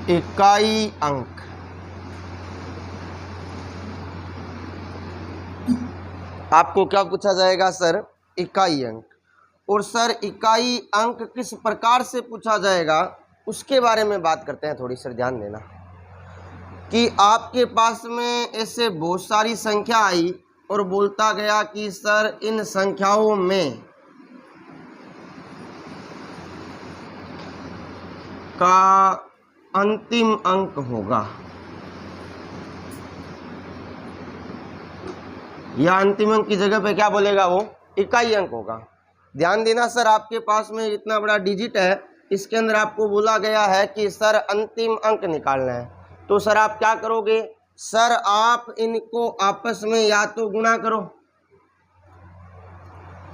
इकाई अंक। आपको क्या पूछा जाएगा सर? इकाई अंक। और सर इकाई अंक किस प्रकार से पूछा जाएगा उसके बारे में बात करते हैं। थोड़ी सर ध्यान देना कि आपके पास में ऐसे बहुत सारी संख्या आई और बोलता गया कि सर इन संख्याओं में का अंतिम अंक होगा, या अंतिम अंक की जगह पे क्या बोलेगा वो? इकाई अंक होगा। ध्यान देना सर, आपके पास में इतना बड़ा डिजिट है, इसके अंदर आपको बोला गया है कि सर अंतिम अंक निकालना है। तो सर आप क्या करोगे? सर आप इनको आपस में या तो गुणा करो,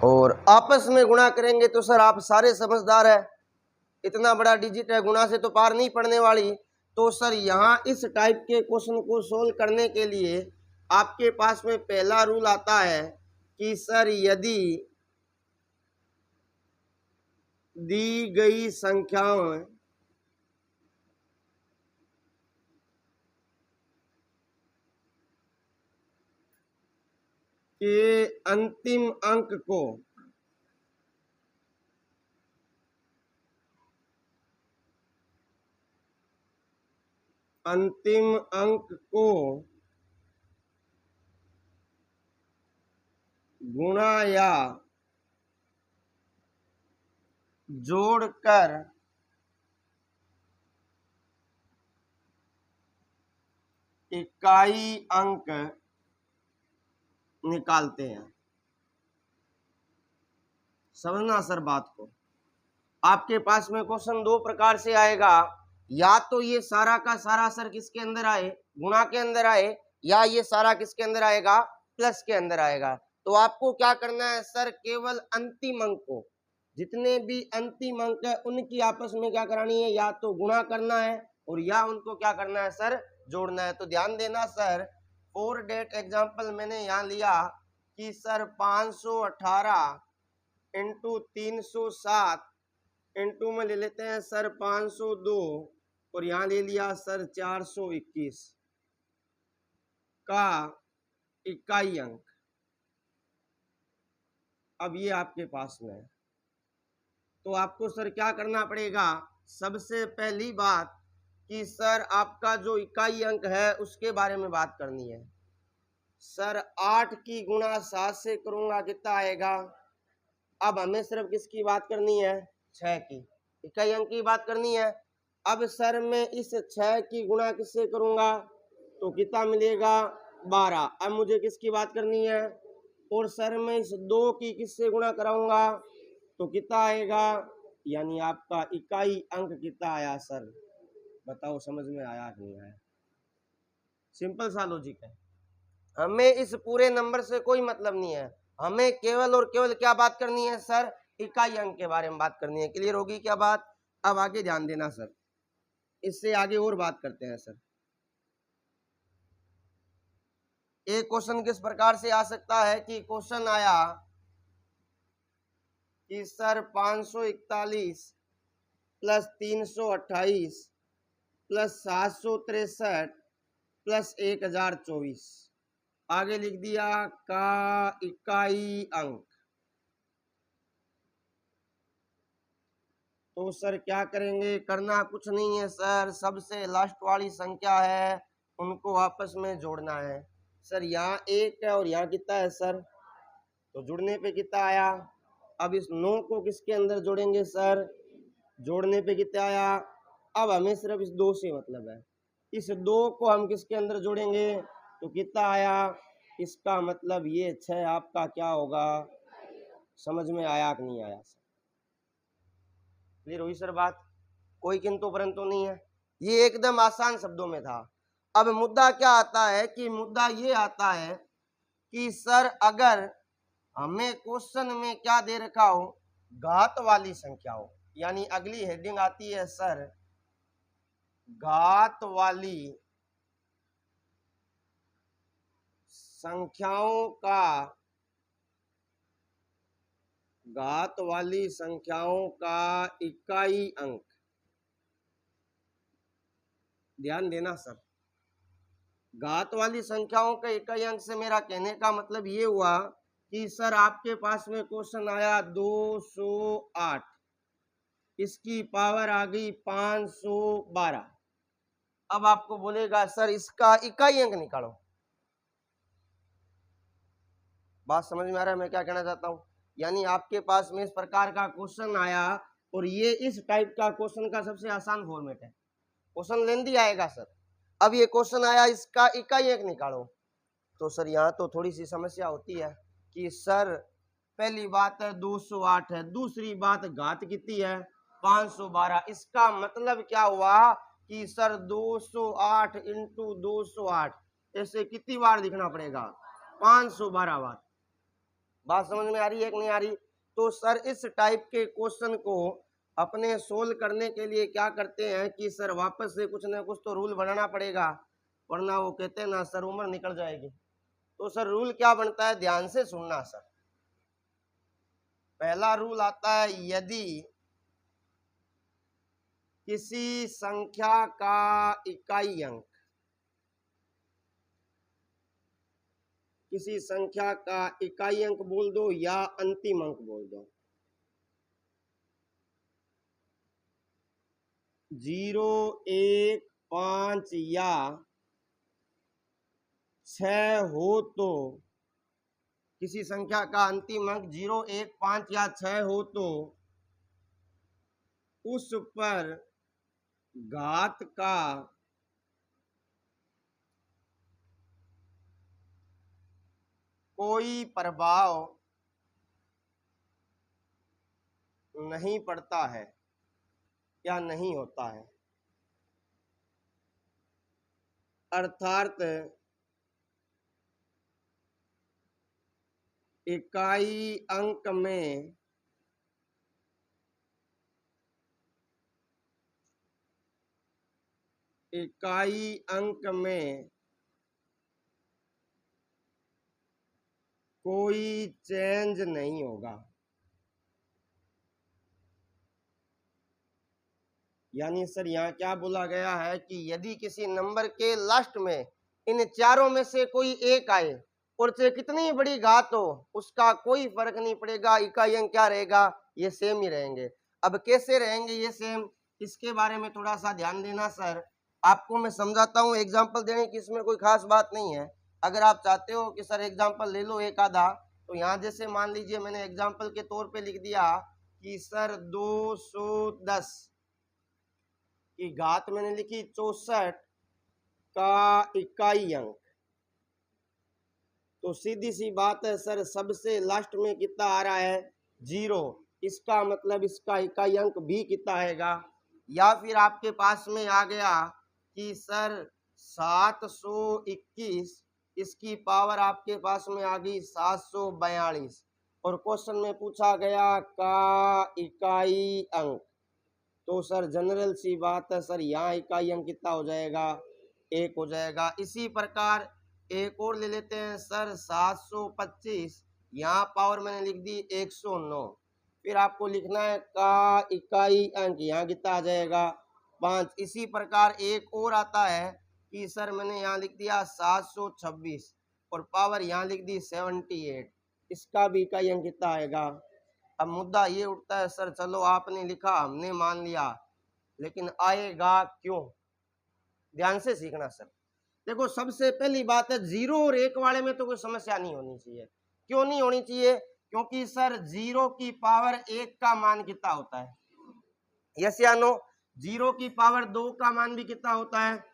और आपस में गुणा करेंगे तो सर आप सारे समझदार है, इतना बड़ा डिजिट है, गुणा से तो पार नहीं पड़ने वाली। तो सर यहाँ इस टाइप के क्वेश्चन को सोल्व करने के लिए आपके पास में पहला रूल आता है कि सर यदि दी गई संख्याओं के अंतिम अंक को गुणा या जोड़कर इकाई अंक निकालते हैं। समझना सर बात को। आपके पास में क्वेश्चन दो प्रकार से आएगा, या तो ये सारा का सारा सर किसके अंदर आए? गुणा के अंदर आए, या ये सारा किसके अंदर आएगा? प्लस के अंदर आएगा। तो आपको क्या करना है सर? केवल अंतिम अंक को, जितने भी अंतिम अंक है उनकी आपस में क्या करानी है? या तो गुणा करना है और या उनको क्या करना है सर? जोड़ना है। तो ध्यान देना सर, फॉर डेट एग्जाम्पल मैंने यहाँ लिया कि सर 518 इंटू 307 इंटू में ले लेते हैं सर 502, और यहाँ ले लिया सर 421 का इकाई अंक। अब ये आपके पास में है, तो आपको सर क्या करना पड़ेगा? सबसे पहली बात कि सर आपका जो इकाई अंक है उसके बारे में बात करनी है। सर 8 की गुणा 7 से करूंगा, कितना आएगा? अब हमें सिर्फ किसकी बात करनी है? 6 की, इकाई अंक की बात करनी है। अब सर मैं इस 6 की गुणा किससे करूंगा तो कितना मिलेगा? 12। अब मुझे किसकी बात करनी है? और सर मैं इस 2 की किससे गुणा कराऊंगा तो कितना आएगा? यानी आपका इकाई अंक कितना आया सर? बताओ समझ में आया कि नहीं आया? सिंपल सा लॉजिक है। हमें इस पूरे नंबर से कोई मतलब नहीं है, हमें केवल और केवल क्या बात करनी है सर? इकाई अंक के बारे में बात करनी है। क्लियर होगी क्या बात? अब आगे ध्यान देना सर, इससे आगे और बात करते हैं सर। एक क्वेश्चन किस प्रकार से आ सकता है कि क्वेश्चन आया कि सर 541 प्लस 328 प्लस 763 प्लस 1024, आगे लिख दिया का इकाई अंक। तो सर क्या करेंगे? करना कुछ नहीं है सर, सबसे लास्ट वाली संख्या है उनको आपस में जोड़ना है। सर यहाँ 1 है और यहाँ कितना है सर? तो जुड़ने पे कितना आया? अब इस 9 को किसके अंदर जोड़ेंगे सर? जोड़ने पे कितना आया? अब हमें सिर्फ इस 2 से मतलब है, इस 2 को हम किसके अंदर जोड़ेंगे तो कितना आया? इसका मतलब ये 6 आपका क्या होगा? समझ में आया कि नहीं आया सर? क्लियर हुई सर बात? कोई किंतु परंतु नहीं है, ये एकदम आसान शब्दों में था। अब मुद्दा क्या आता है कि मुद्दा ये आता है कि सर अगर हमें क्वेश्चन में क्या दे रखा हो? घात वाली संख्या हो, यानी अगली हेडिंग आती है सर घात वाली संख्याओं का, घात वाली संख्याओं का इकाई अंक। ध्यान देना सर, घात वाली संख्याओं के इकाई अंक से मेरा कहने का मतलब ये हुआ कि सर आपके पास में क्वेश्चन आया 208, इसकी पावर आ गई 512। अब आपको बोलेगा सर इसका इकाई अंक निकालो। बात समझ में आ रहा है मैं क्या कहना चाहता हूं? यानी आपके पास में इस प्रकार का क्वेश्चन आया और ये इस टाइप का क्वेश्चन का सबसे आसान फॉर्मेट है। क्वेश्चन लेंदी आएगा सर, अब ये क्वेश्चन आया इसका इकाई अंक निकालो, तो सर यहाँ तो थोड़ी सी समस्या होती है कि सर पहली बात है 208 है, दूसरी बात घात कितनी है 512। इसका मतलब क्या हुआ कि सर 208 इंटू 208 ऐसे कितनी बार लिखना पड़ेगा 512 बार। बात समझ में आ रही है कि नहीं आ रही? तो सर इस टाइप के क्वेश्चन को अपने सोल्व करने के लिए क्या करते हैं कि सर वापस से कुछ ना कुछ तो रूल बनाना पड़ेगा, वरना वो कहते हैं ना सर उम्र निकल जाएगी। तो सर रूल क्या बनता है, ध्यान से सुनना सर। पहला रूल आता है यदि किसी संख्या का इकाई अंक, किसी संख्या का इकाई अंक बोल दो या अंतिम अंक बोल दो, 0, 1, 5 या 6 हो तो, किसी संख्या का अंतिम अंक 0, 1, 5 या 6 हो तो उस पर घात का कोई प्रभाव नहीं पड़ता है या नहीं होता है। अर्थात इकाई अंक में कोई चेंज नहीं होगा। यानी सर यहाँ क्या बोला गया है कि यदि किसी नंबर के लास्ट में इन चारों में से कोई एक आए और चाहे कितनी बड़ी घात हो उसका कोई फर्क नहीं पड़ेगा, इकाई अंक क्या रहेगा, ये सेम ही रहेंगे। अब कैसे रहेंगे ये सेम, इसके बारे में थोड़ा सा ध्यान देना सर। आपको मैं समझाता हूँ, एग्जाम्पल देने की इसमें कोई खास बात नहीं है। अगर आप चाहते हो कि सर एग्जाम्पल ले लो एक आधा, तो यहाँ जैसे मान लीजिए मैंने एग्जाम्पल के तौर पे लिख दिया कि सर 210 की घात मैंने लिखी 64 का इकाई अंक, तो सीधी सी बात है सर सबसे लास्ट में कितना आ रहा है 0, इसका मतलब इसका इकाई अंक भी कितना आएगा। या फिर आपके पास में आ गया कि सर 721, इसकी पावर आपके पास में आ गई 742 और क्वेश्चन में पूछा गया का इकाई अंक, तो सर जनरल सी बात है सर यहाँ इकाई अंक कितना हो जाएगा 1 हो जाएगा। इसी प्रकार एक और ले लेते हैं सर 725, यहाँ पावर मैंने लिख दी 109, फिर आपको लिखना है का इकाई अंक, यहाँ कितना आ जाएगा 5। इसी प्रकार एक और आता है कि सर मैंने यहाँ लिख दिया 726 और पावर यहाँ लिख दी 78, इसका भी इकाई अंक कितना आएगा। अब मुद्दा ये उठता है सर चलो आपने लिखा हमने मान लिया, लेकिन आएगा क्यों, ध्यान से सीखना सर। देखो सबसे पहली बात है 0 और 1 वाले में तो कोई समस्या नहीं होनी चाहिए। क्यों नहीं होनी चाहिए, क्योंकि सर 0 की पावर 1 का मान कितना होता है, यस या नो। 0 की पावर 2 का मान भी कितना होता है,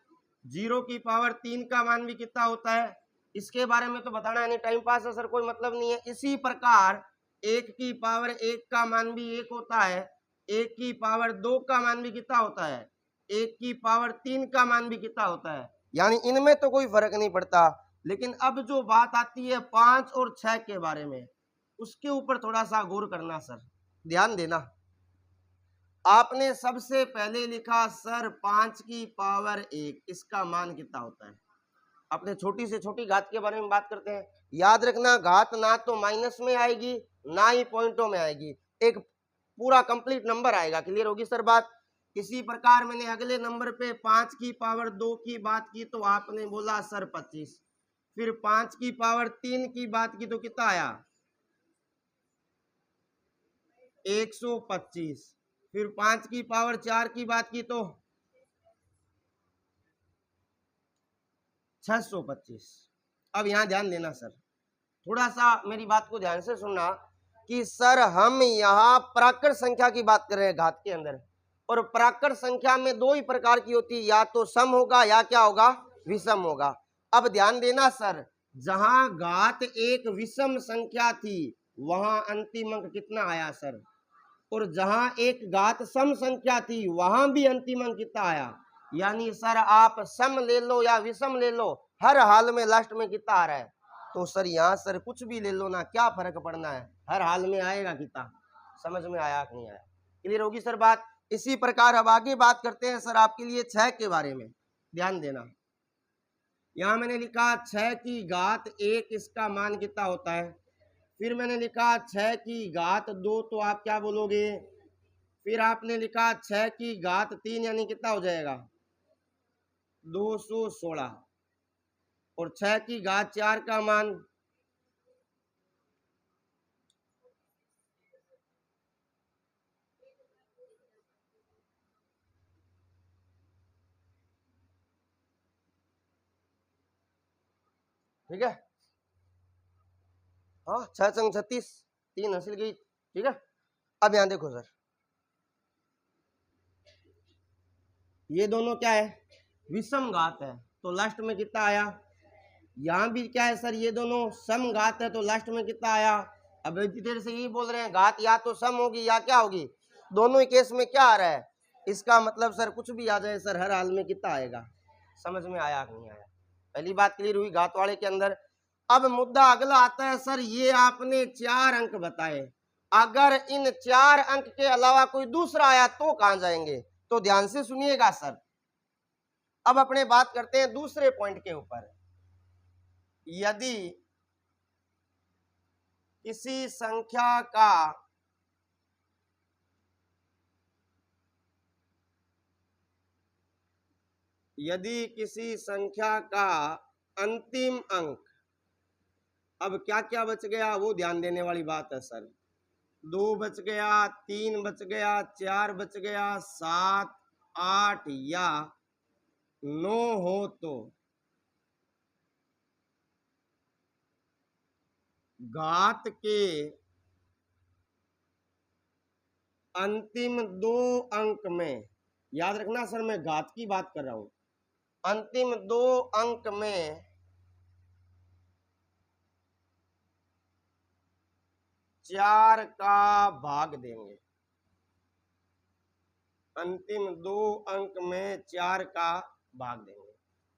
0 की पावर 3 का मान भी कितना होता है, इसके बारे में तो बताना है नहीं, टाइम पास है सर, कोई मतलब नहीं है। इसी प्रकार 1 की पावर 1 का मान भी 1 होता है, 1 की पावर 2 का मान भी कितना होता है, 1 की पावर 3 का मान भी कितना होता है, यानी इनमें तो कोई फर्क नहीं पड़ता। लेकिन अब जो बात आती है 5 और 6 के बारे में, उसके ऊपर थोड़ा सा गौर करना सर, ध्यान देना। आपने सबसे पहले लिखा सर 5 की पावर 1, इसका मान कितना होता है। अपने छोटी से छोटी घात के बारे में बात करते हैं। याद रखना घात ना तो माइनस में आएगी ना ही पॉइंटों में आएगी, एक पूरा कंप्लीट नंबर आएगा। क्लियर होगी सर बात। इसी प्रकार मैंने अगले नंबर पे 5 की पावर 2 की बात की तो आपने बोला सर 25, फिर 5 की पावर 3 की बात की तो कितना आया 125, फिर 5 की पावर 4 की बात की तो 625। अब यहां ध्यान देना सर, थोड़ा सा मेरी बात को ध्यान से सुनना कि सर हम यहाँ प्राकृत संख्या की बात कर रहे हैं घात के अंदर, और प्राकृत संख्या में दो ही प्रकार की होती है, या तो सम होगा या क्या होगा विषम होगा। अब ध्यान देना सर, जहां घात एक विषम संख्या थी वहां अंतिम अंक कितना आया सर, और जहां एक घात सम संख्या थी वहां भी अंतिम अंक कितना आया। यानी सर आप सम ले लो या विषम ले लो, हर हाल में लास्ट में कितना आ रहा है। तो सर यहाँ सर कुछ भी ले लो ना, क्या फर्क पड़ना है, हर हाल में आएगा कितना। समझ में आया कि नहीं आया, क्लियर होगी सर बात। इसी प्रकार अब आगे बात करते हैं सर आपके लिए 6 के बारे में, ध्यान देना। यहां मैंने लिखा 6 की घात 1, इसका मान कितना होता है। फिर मैंने लिखा 6 की घात 2, तो आप क्या बोलोगे। फिर आपने लिखा 6 की घात 3, यानी कितना हो जाएगा 216, और 6 की घात 4 का मान ठीक है, हाँ 6 संग 36, 3 हासिल गई, ठीक है। अब यहां देखो सर, ये दोनों क्या है विषम घात है, तो लास्ट में कितना आया। यहां भी क्या है सर, ये दोनों सम घात है, तो लास्ट में कितना आया। अब इतनी देर से यही बोल रहे हैं घात या तो सम होगी या क्या होगी, दोनों ही केस में क्या आ रहा है। इसका मतलब सर कुछ भी आ जाए सर हर हाल में कितना आएगा। समझ में आया कि नहीं आया, पहली बात क्लियर हुई घात वाले के अंदर। अब मुद्दा अगला आता है सर, ये आपने 4 अंक बताए, अगर इन 4 अंक के अलावा कोई दूसरा आया तो कहां जाएंगे। तो ध्यान से सुनिएगा सर, अब अपने बात करते हैं दूसरे पॉइंट के ऊपर। यदि किसी संख्या का अंतिम अंक, अब क्या क्या बच गया वो ध्यान देने वाली बात है सर। 2 बच गया, 3 बच गया, 4 बच गया, 7, 8 या 9 हो तो घात के अंतिम 2 अंक में, याद रखना सर मैं घात की बात कर रहा हूं, अंतिम 2 अंक में 4 का भाग देंगे। अंतिम 2 अंक में 4 का भाग देंगे।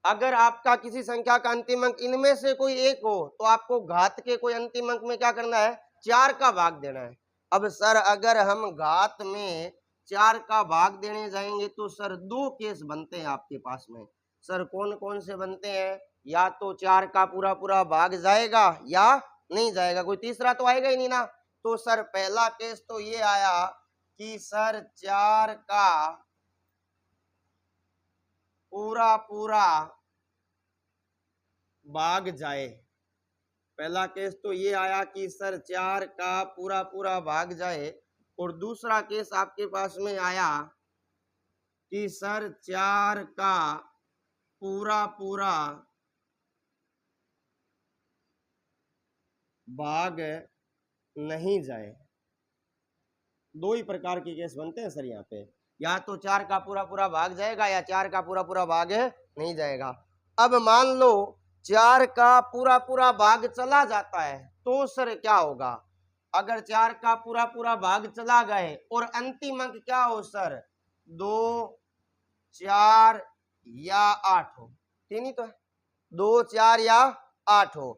अगर आपका किसी संख्या का अंतिम अंक इनमें से कोई एक हो तो आपको घात के कोई अंतिम अंक में क्या करना है 4 का भाग देना है। अब सर अगर हम घात में 4 का भाग देने जाएंगे तो सर 2 केस बनते हैं आपके पास में। सर कौन कौन से बनते हैं, या तो 4 का पूरा पूरा भाग जाएगा या नहीं जाएगा, कोई तीसरा तो आएगा ही नहीं ना। तो सर पहला केस तो ये आया कि सर 4 का पूरा पूरा भाग जाए। पहला केस तो ये आया कि सर 4 का पूरा पूरा भाग जाए, और दूसरा केस आपके पास में आया कि सर 4 का पूरा पूरा भाग नहीं जाए। दो ही प्रकार के केस बनते हैं सर यहाँ पे, या तो 4 का पूरा पूरा भाग जाएगा या 4 का पूरा पूरा भाग नहीं जाएगा। अब मान लो 4 का पूरा पूरा भाग चला जाता है तो सर क्या होगा। अगर 4 का पूरा पूरा भाग चला गए और अंतिम अंक क्या हो सर 2, 4 या 8 हो, तीन ही तो है, 2, 4 या 8 हो,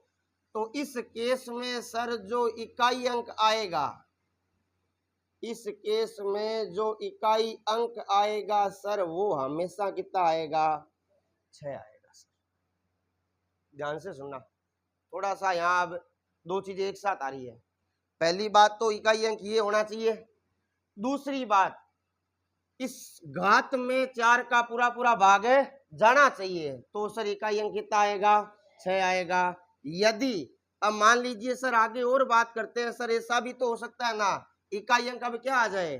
तो इस केस में सर जो इकाई अंक आएगा, इस केस में जो इकाई अंक आएगा सर वो हमेशा कितना आएगा 6 आएगा सर। ध्यान से सुनना, थोड़ा सा यहाँ अब 2 चीजें एक साथ आ रही है। पहली बात तो इकाई अंक ये होना चाहिए, दूसरी बात इस घात में 4 का पूरा पूरा भाग जाना चाहिए, तो सर इकाई अंक कितना आएगा? 6 आएगा। यदि अब मान लीजिए सर आगे और बात करते हैं सर, ऐसा भी तो हो सकता है ना, इकाई अंक अब क्या आ जाए?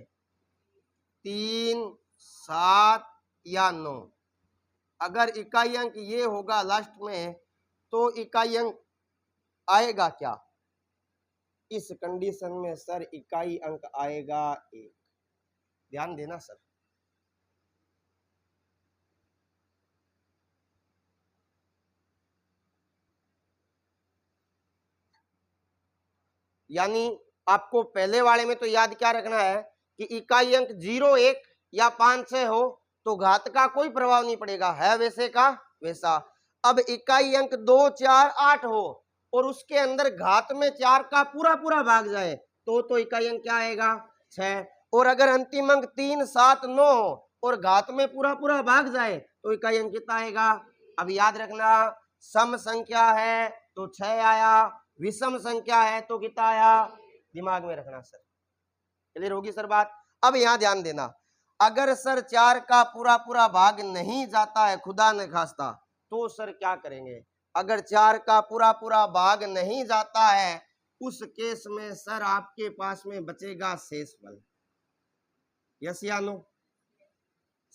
3, 7 या 9। अगर इकाई अंक ये होगा लास्ट में, तो इकाई अंक आएगा क्या? इस कंडीशन में सर इकाई अंक आएगा 1। ध्यान देना सर। यानी आपको पहले वाले में तो याद क्या रखना है कि इकाई अंक 0, 1 या 5, 6 हो तो घात का कोई प्रभाव नहीं पड़ेगा, है वैसे का वैसा। अब इकाई अंक 2, 4, 8 हो और उसके अंदर घात में 4 का पूरा पूरा भाग जाए तो इकाई अंक क्या आएगा? 6। और अगर अंतिम अंक 3, 7, 9 हो और घात में पूरा पूरा भाग जाए तो इकाई अंक कितना आएगा? अब याद रखना, सम संख्या है तो 6 आया, विषम संख्या है तो कितना आया? दिमाग में रखना सर। क्लियर होगी सर बात? अब यहां ध्यान देना, अगर सर 4 का पूरा पूरा भाग नहीं जाता है, खुदा न खास्ता, तो सर क्या करेंगे? अगर 4 का पूरा पूरा भाग नहीं जाता है, उस केस में सर आपके पास में बचेगा शेषफल। यस या नो?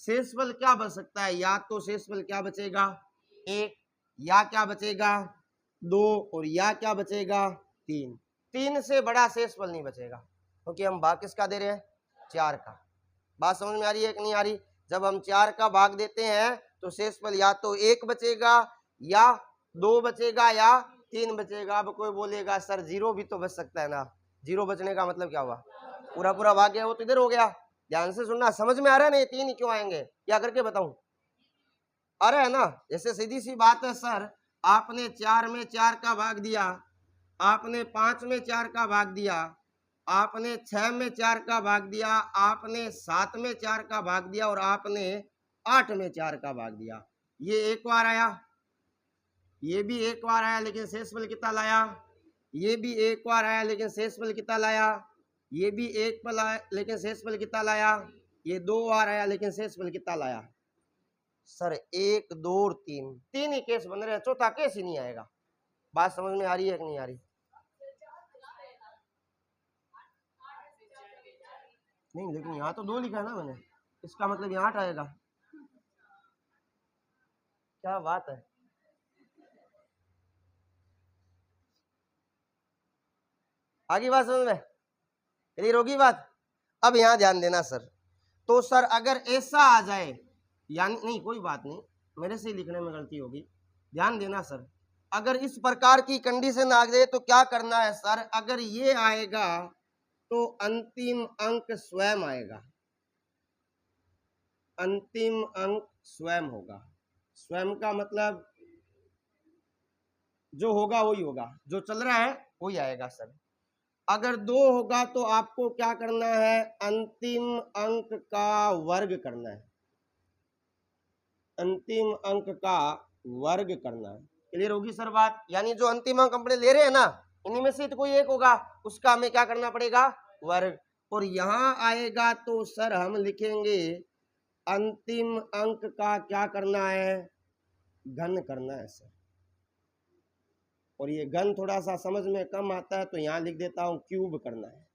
शेषफल क्या बच सकता है? या तो शेषफल क्या बचेगा? 1, या क्या बचेगा? 2, और या क्या बचेगा? 3। 3 से बड़ा शेषफल नहीं बचेगा, क्योंकि हम भाग किसका दे रहे हैं? 4 का। बात समझ में आ रही है कि नहीं आ रही? जब हम 4 का भाग देते हैं तो शेषफल या तो 1 बचेगा, या 2 बचेगा, या 3 बचेगा। अब कोई बोलेगा सर 0 भी तो बच सकता है ना। 0 बचने का मतलब क्या हुआ? पूरा पूरा भाग गया, वो तो इधर हो गया। ध्यान से सुनना, समझ में आ रहा है ना? ये 3 ही क्यों आएंगे, क्या करके बताऊं? आ रहा है ना? जैसे सीधी सी बात है सर, आपने 4 में 4 का भाग दिया, आपने 5 में 4 का भाग दिया, आपने 6 में 4 का भाग दिया, आपने 7 में 4 का भाग दिया, और आपने 8 में 4 का भाग दिया। ये एक बार आया, ये भी एक बार आया, लेकिन शेषफल कितना लाया? ये भी एक बार आया, लेकिन शेषफल कितना लाया? ये भी एक बार आया, लेकिन शेषफल कितना लाया? ये 2 बार आया, लेकिन शेषफल कितना लाया? सर 1, 2 और 3, 3 ही केस बन रहे हैं, चौथा केस ही नहीं आएगा। बात समझ में आ रही है कि नहीं आ रही? नहीं, लेकिन यहाँ तो 2 लिखा है ना मैंने, इसका मतलब यहाँ 8 आएगा। क्या बात है? आगे बात समझ में क्लियर होगी बात? अब यहाँ ध्यान देना सर, तो सर अगर ऐसा आ जाए, यानी नहीं कोई बात नहीं, मेरे से लिखने में गलती होगी, ध्यान देना सर। अगर इस प्रकार की कंडीशन आ जाए तो क्या करना है सर? अगर ये आएगा तो अंतिम अंक स्वयं आएगा, अंतिम अंक स्वयं होगा। स्वयं का मतलब जो होगा वही होगा, जो चल रहा है वही आएगा सर। अगर 2 होगा तो आपको क्या करना है? अंतिम अंक का वर्ग करना है, अंतिम अंक का वर्ग करना है। क्लियर होगी सर बात? यानी जो अंतिम अंक हम ले रहे हैं ना, इन्हीं में से तो कोई एक होगा, उसका हमें क्या करना पड़ेगा? वर्ग। और यहां आएगा तो सर हम लिखेंगे अंतिम अंक का क्या करना है? घन करना है सर। और ये घन थोड़ा सा समझ में कम आता है तो यहाँ लिख देता हूं क्यूब करना है।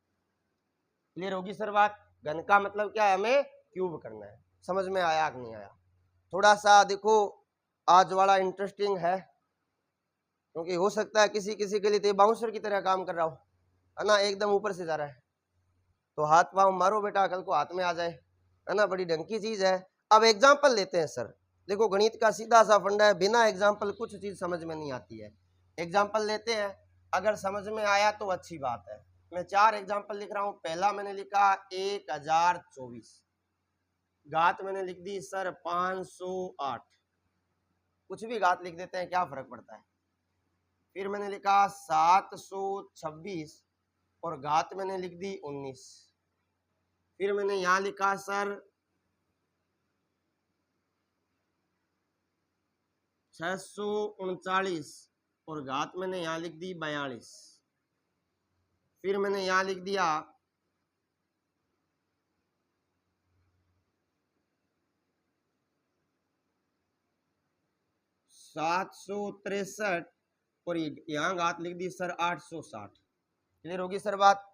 क्लियर होगी सर बात? घन का मतलब क्या है? हमें क्यूब करना है। समझ में आया कि नहीं आया? थोड़ा सा देखो, आज वाला इंटरेस्टिंग है, क्योंकि हो सकता है किसी किसी के लिए तो बाउंसर की तरह काम कर रहा हो, है ना, एकदम ऊपर से जा रहा है, तो हाथ पाँव मारो बेटा, कल को हाथ में आ जाए, है ना, बड़ी ढंग की चीज है। अब एग्जाम्पल लेते हैं सर। देखो गणित का सीधा सा फंडा है, बिना एग्जाम्पल कुछ चीज समझ में नहीं आती है। एग्जाम्पल लेते हैं, अगर समझ में आया तो अच्छी बात है। मैं 4 एग्जाम्पल लिख रहा हूं। पहला मैंने लिखा 1024, घात मैंने लिख दी सर 508, कुछ भी घात लिख देते हैं, क्या फर्क पड़ता है। फिर मैंने लिखा 726 और घात मैंने लिख दी 19। फिर मैंने यहां लिखा सर 639 और घात मैंने यहां लिख दी 42। फिर मैंने यहां लिख दिया 763 और यहाँ घात लिख दी सर 860। क्लियर होगी सर बात।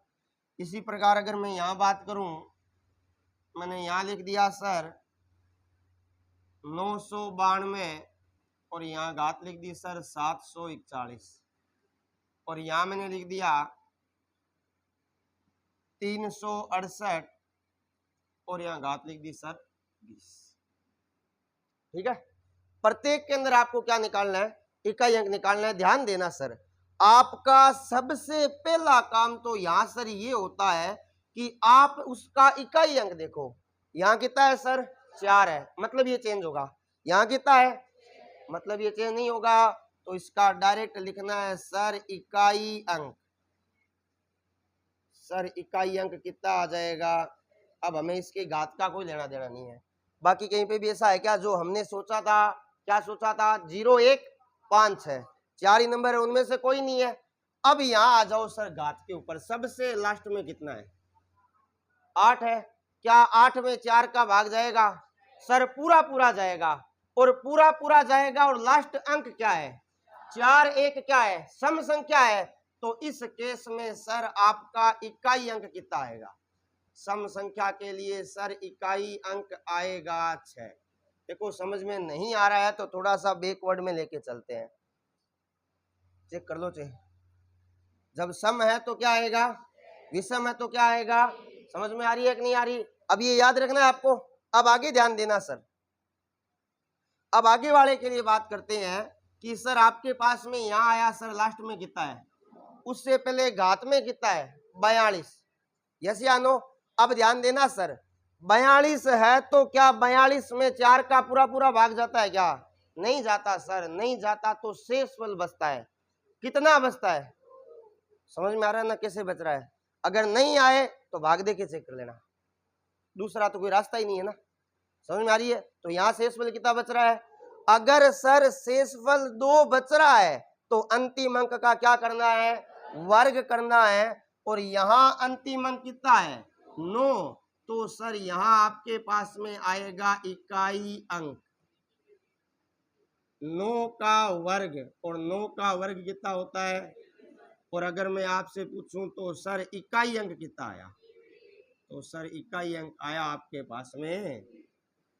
इसी प्रकार अगर मैं यहाँ बात करूं, मैंने यहाँ लिख दिया सर 992 और यहाँ घात लिख दी सर 741 और यहाँ मैंने लिख दिया 368 और यहाँ घात लिख दी सर 20। ठीक है, प्रत्येक के अंदर आपको क्या निकालना है, इकाई अंक निकालना है। ध्यान देना सर, आपका सबसे पहला काम तो यहां सर ये होता है कि आप उसका इकाई अंक देखो। यहाँ कितना है सर 4 है, मतलब ये चेंज होगा। यहाँ कितना है, मतलब ये चेंज नहीं होगा, तो इसका डायरेक्ट लिखना है सर इकाई अंक। सर इकाई अंक कितना आ जाएगा। अब हमें इसके घात का कोई लेना देना नहीं है। बाकी कहीं पे भी ऐसा है क्या, जो हमने सोचा था, क्या सोचा था 0 1 5 है, 4 ही नंबर है, उनमें से कोई नहीं है। अब यहाँ आ जाओ सर घात के ऊपर, सबसे लास्ट में कितना है 8 है। क्या 8 में 4 का भाग जाएगा सर, पूरा पूरा जाएगा, और पूरा पूरा जाएगा, और लास्ट अंक क्या है 4 1 क्या है सम संख्या है। तो इस केस में सर आपका इकाई अंक कितना आएगा, सम संख्या के लिए सर इकाई अंक आएगा 6। देखो समझ में नहीं आ रहा है तो थोड़ा सा बैकवर्ड में लेके चलते हैं, चेक कर लो। चेक, जब सम है तो क्या आएगा, विषम है तो क्या आएगा। समझ में आ रही है कि नहीं आ रही। अब ये याद रखना है आपको। अब आगे ध्यान देना सर, अब आगे वाले के लिए बात करते हैं कि सर आपके पास में यहाँ आया सर लास्ट में कितना है, उससे पहले घात में कितना है 42। यस या नो। अब ध्यान देना सर, 42 है तो क्या 42 में 4 का पूरा पूरा भाग जाता है क्या, नहीं जाता सर, नहीं जाता। तो शेषफल बचता है, कितना बचता है, समझ में आ रहा है ना कैसे बच रहा है। अगर नहीं आए तो भाग दे के चेक कर लेना, दूसरा तो कोई रास्ता ही नहीं है ना। समझ में आ रही है। तो यहाँ शेषफल कितना बच रहा है, अगर सर शेषफल 2 बच रहा है तो अंतिम अंक का क्या करना है, वर्ग करना है। और यहाँ अंतिम अंक कितना है 9, तो सर यहाँ आपके पास में आएगा इकाई अंक 9 का वर्ग, और 9 का वर्ग कितना होता है। और अगर मैं आपसे पूछूं तो सर इकाई अंक कितना आया, तो सर इकाई अंक आया आपके पास में,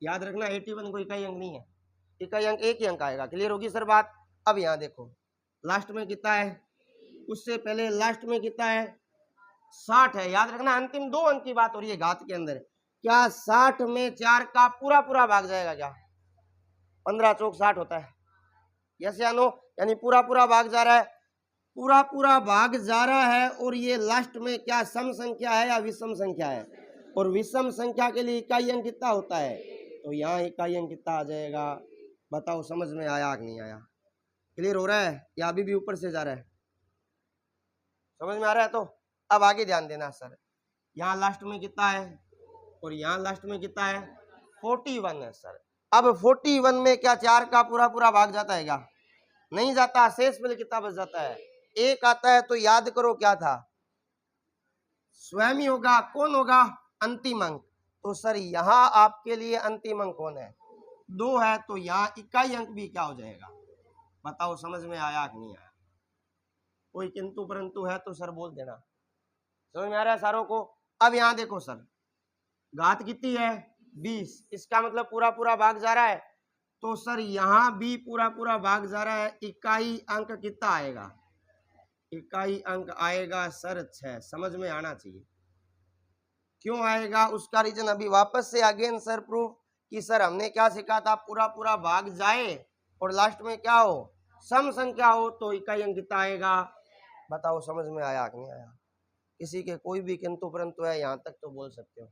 याद रखना 81 को इकाई अंक नहीं है, इकाई अंक एक ही अंक आएगा। क्लियर होगी सर बात। अब यहाँ देखो लास्ट में कितना है, उससे पहले लास्ट में कितना है 60 है। याद रखना अंतिम 2 अंक की बात हो रही है घात के अंदर। क्या 60 में 4 का पूरा पूरा भाग जाएगा क्या, 15 चौक 60 होता है। यस या नो, यानी पूरा पूरा भाग जा रहा है, पूरा पूरा भाग जा रहा है। और ये लास्ट में क्या सम संख्या है या विषम संख्या है, और विषम संख्या के लिए इकाई अंक कितना होता है, तो यहाँ इकाई अंक कितना आ जाएगा। बताओ समझ में आया कि नहीं आया, क्लियर हो रहा है या अभी भी ऊपर से जा रहा है, समझ में आ रहा है। तो अब आगे ध्यान देना सर, यहाँ लास्ट में कितना है और यहाँ लास्ट में कितना है 41 है सर। अब 41 में क्या 4 का पूरा पूरा भाग जाता है क्या, नहीं जाता। शेषफल कितना बच जाता है 1 आता है। तो याद करो क्या था, स्वयं ही होगा। कौन होगा, अंतिम अंक। तो सर यहाँ आपके लिए अंतिम अंक कौन है 2 है, तो यहाँ इकाई अंक भी क्या हो जाएगा। बताओ समझ में आया कि नहीं आया, कोई किंतु परंतु है तो सर बोल देना। समझ में आ रहा है सारों को। अब यहाँ देखो सर घात कितनी है 20, इसका मतलब पूरा पूरा भाग जा रहा है। तो सर यहाँ भी पूरा पूरा भाग जा रहा है, इकाई अंक कितना आएगा, इकाई अंक आएगा सर 6। समझ में आना चाहिए। क्यों आएगा उसका रीजन अभी वापस से अगेन सर प्रूफ कि सर हमने क्या सीखा था, पूरा पूरा भाग जाए और लास्ट में क्या हो सम संख्या हो तो इकाई अंक कितना आएगा। बताओ समझ में आया कि नहीं आया। किसी के कोई भी किंतु परंतु है यहाँ तक तो बोल सकते हो।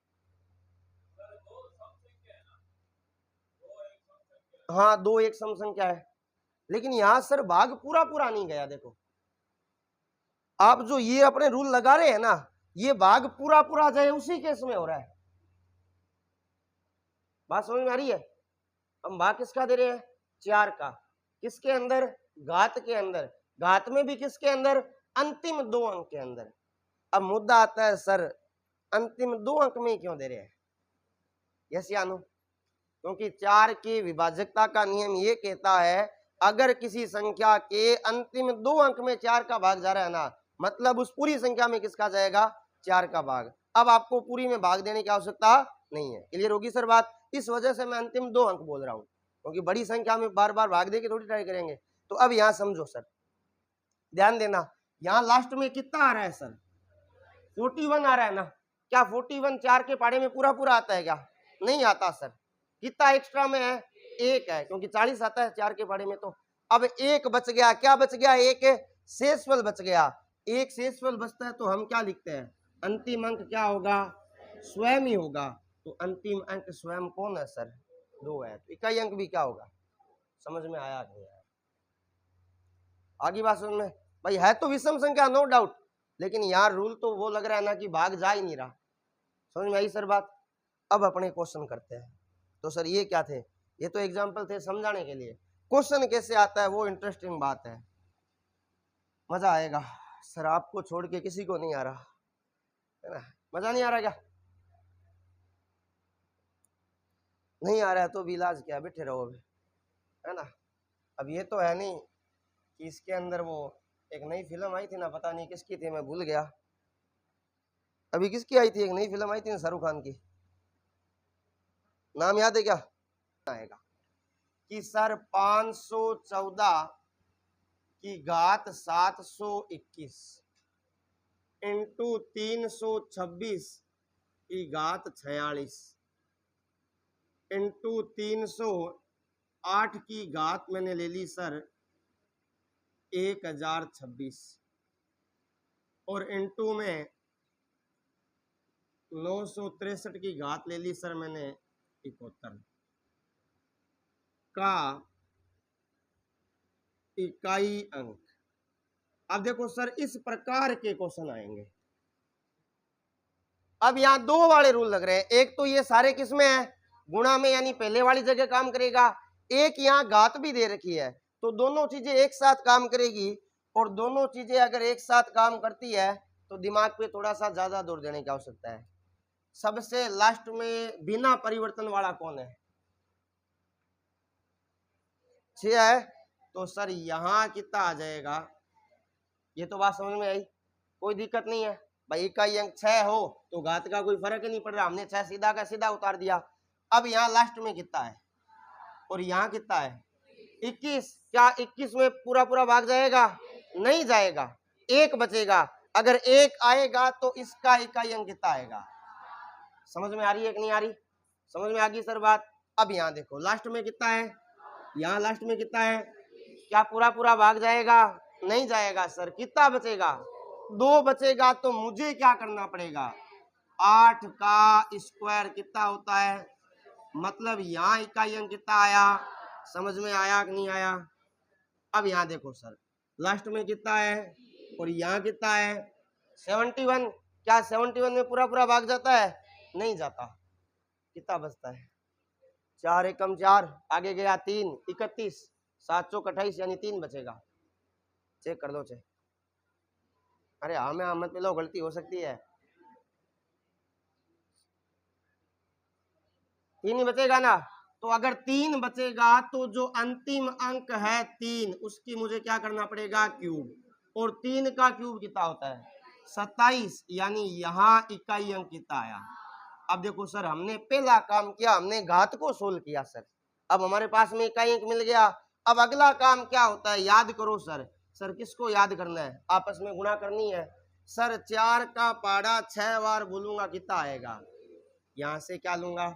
हाँ 2 एक सम संख्या है, लेकिन यहाँ सर भाग पूरा पूरा नहीं गया। देखो आप जो ये अपने रूल लगा रहे हैं ना, ये भाग पूरा पूरा जाए उसी केस में हो रहा है। बात समझ में आ रही है। हम भाग किसका दे रहे हैं 4 का, किसके अंदर घात के अंदर, घात में भी किसके अंदर अंतिम 2 अंक के अंदर। अब मुद्दा आता है सर अंतिम 2 अंक में क्यों दे रहे हैं। यस या नो, क्योंकि 4 की विभाजकता का नियम ये कहता है अगर किसी संख्या के अंतिम 2 अंक में 4 का भाग जा रहा है ना, मतलब उस पूरी संख्या में किसका जाएगा? 4 का भाग। अब आपको पूरी में भाग देने की आवश्यकता नहीं है। क्लियर होगी सर बात? इस वजह से मैं अंतिम 2 अंक बोल रहा हूं, क्योंकि बड़ी संख्या में बार बार भाग दे के थोड़ी ट्राई करेंगे। तो अब यहां समझो सर, ध्यान देना, यहां लास्ट में कितना आ रहा है सर? 41 आ रहा है ना। क्या 41 4 के पहाड़े में पूरा पूरा आता है क्या? नहीं आता सर। कितना एक्स्ट्रा में है? 1 है, क्योंकि 40 आता है 4 के पहाड़े में। तो अब 1 बच गया। क्या बच गया? 1 शेषफल बच गया। 1 शेषफल बचता है तो हम क्या लिखते हैं? अंतिम अंक क्या होगा? स्वयं ही होगा। तो अंतिम अंक स्वयं कौन है सर? 2 है। तो इकाई अंक भी क्या होगा? समझ में आया नहीं आया? आगे बात समझ में? भाई है तो विषम संख्या, नो डाउट, लेकिन यार रूल तो वो लग रहा है ना कि भाग जा ही नहीं रहा। समझ में आई सर बात? अब अपने क्वेश्चन करते हैं। तो सर ये क्या थे? ये तो एग्जाम्पल थे समझाने के लिए। क्वेश्चन कैसे आता है वो इंटरेस्टिंग बात है, मजा आएगा। सर आपको छोड़ के किसी को नहीं आ रहा है ना? मजा नहीं आ रहा क्या? नहीं आ रहा है तो भी इलाज क्या, बैठे रहो अभी, है ना? अब ये तो है नहीं कि इसके अंदर वो एक नई फिल्म आई थी ना, पता नहीं किसकी थी, मैं भूल गया। अभी किसकी आई थी? एक नई फिल्म आई थी ना शाहरुख खान की, नाम याद है क्या? आएगा कि सर 514 की घात 721 इंटू 326 की घात 46 इंटू 308 की घात मैंने ले ली सर 1026 और इंटू में 963 की घात ले ली सर मैंने 71 का इकाई अंक। अब देखो सर इस प्रकार के क्वेश्चन आएंगे। अब यहां 2 वाले रूल लग रहे हैं। एक तो ये सारे किसमें है? गुणा में, यानी पहले वाली जगह काम करेगा। एक यहाँ घात भी दे रखी है, तो दोनों चीजें एक साथ काम करेगी। और दोनों चीजें अगर एक साथ काम करती है तो दिमाग पे थोड़ा सा ज्यादा जोर देने की आवश्यकता है। सबसे लास्ट में बिना परिवर्तन वाला कौन है? 6 है। तो सर यहां कितना आ जाएगा? ये तो बात समझ में आई, कोई दिक्कत नहीं है भाई। इकाई अंक 6 हो तो घात का कोई फर्क ही नहीं पड़ रहा, हमने 6 सीधा का सीधा उतार दिया। अब यहाँ लास्ट में कितना है और यहाँ कितना है? 21। क्या 21 में पूरा पूरा भाग जाएगा? नहीं जाएगा, 1 बचेगा। अगर 1 आएगा तो इसका इकाई अंक कितना आएगा? समझ में आ रही है कि नहीं आ रही? समझ में आ गई सर बात? अब यहाँ देखो लास्ट में कितना है, यहाँ लास्ट में कितना है? क्या पूरा पूरा भाग जाएगा? नहीं जाएगा सर। कितना बचेगा? 2 बचेगा। तो मुझे क्या करना पड़ेगा? 8 का स्क्वायर कितना होता है? मतलब यहाँ इकाई अंक कितना आया? समझ में आया कि नहीं आया? अब यहाँ देखो सर लास्ट में कितना है और यहाँ कितना है? 71। क्या 71 में पूरा पूरा भाग जाता है? नहीं जाता। कितना बचता है? 4 एकम 4, आगे गया 3, 31, 7 चौक 28, यानी 3 बचेगा। चेक कर लो चेक। अरे हाँ में मत मिलो, गलती हो सकती है। 3 ही बचेगा ना। तो अगर 3 बचेगा तो जो अंतिम अंक है 3, उसकी मुझे क्या करना पड़ेगा? क्यूब। और 3 का क्यूब कितना होता है? 27, यानी यहाँ इकाई अंक कितना आया? अब देखो सर हमने पहला काम किया, हमने घात को सोल्व किया सर। अब हमारे पास में इकाई अंक मिल गया। अब अगला काम क्या होता है? याद करो सर। सर किसको याद करना है? आपस में गुणा करनी है सर। 4 का पहाड़ा 6 बार बोलूंगा कितना आएगा? यहां से क्या लूंगा?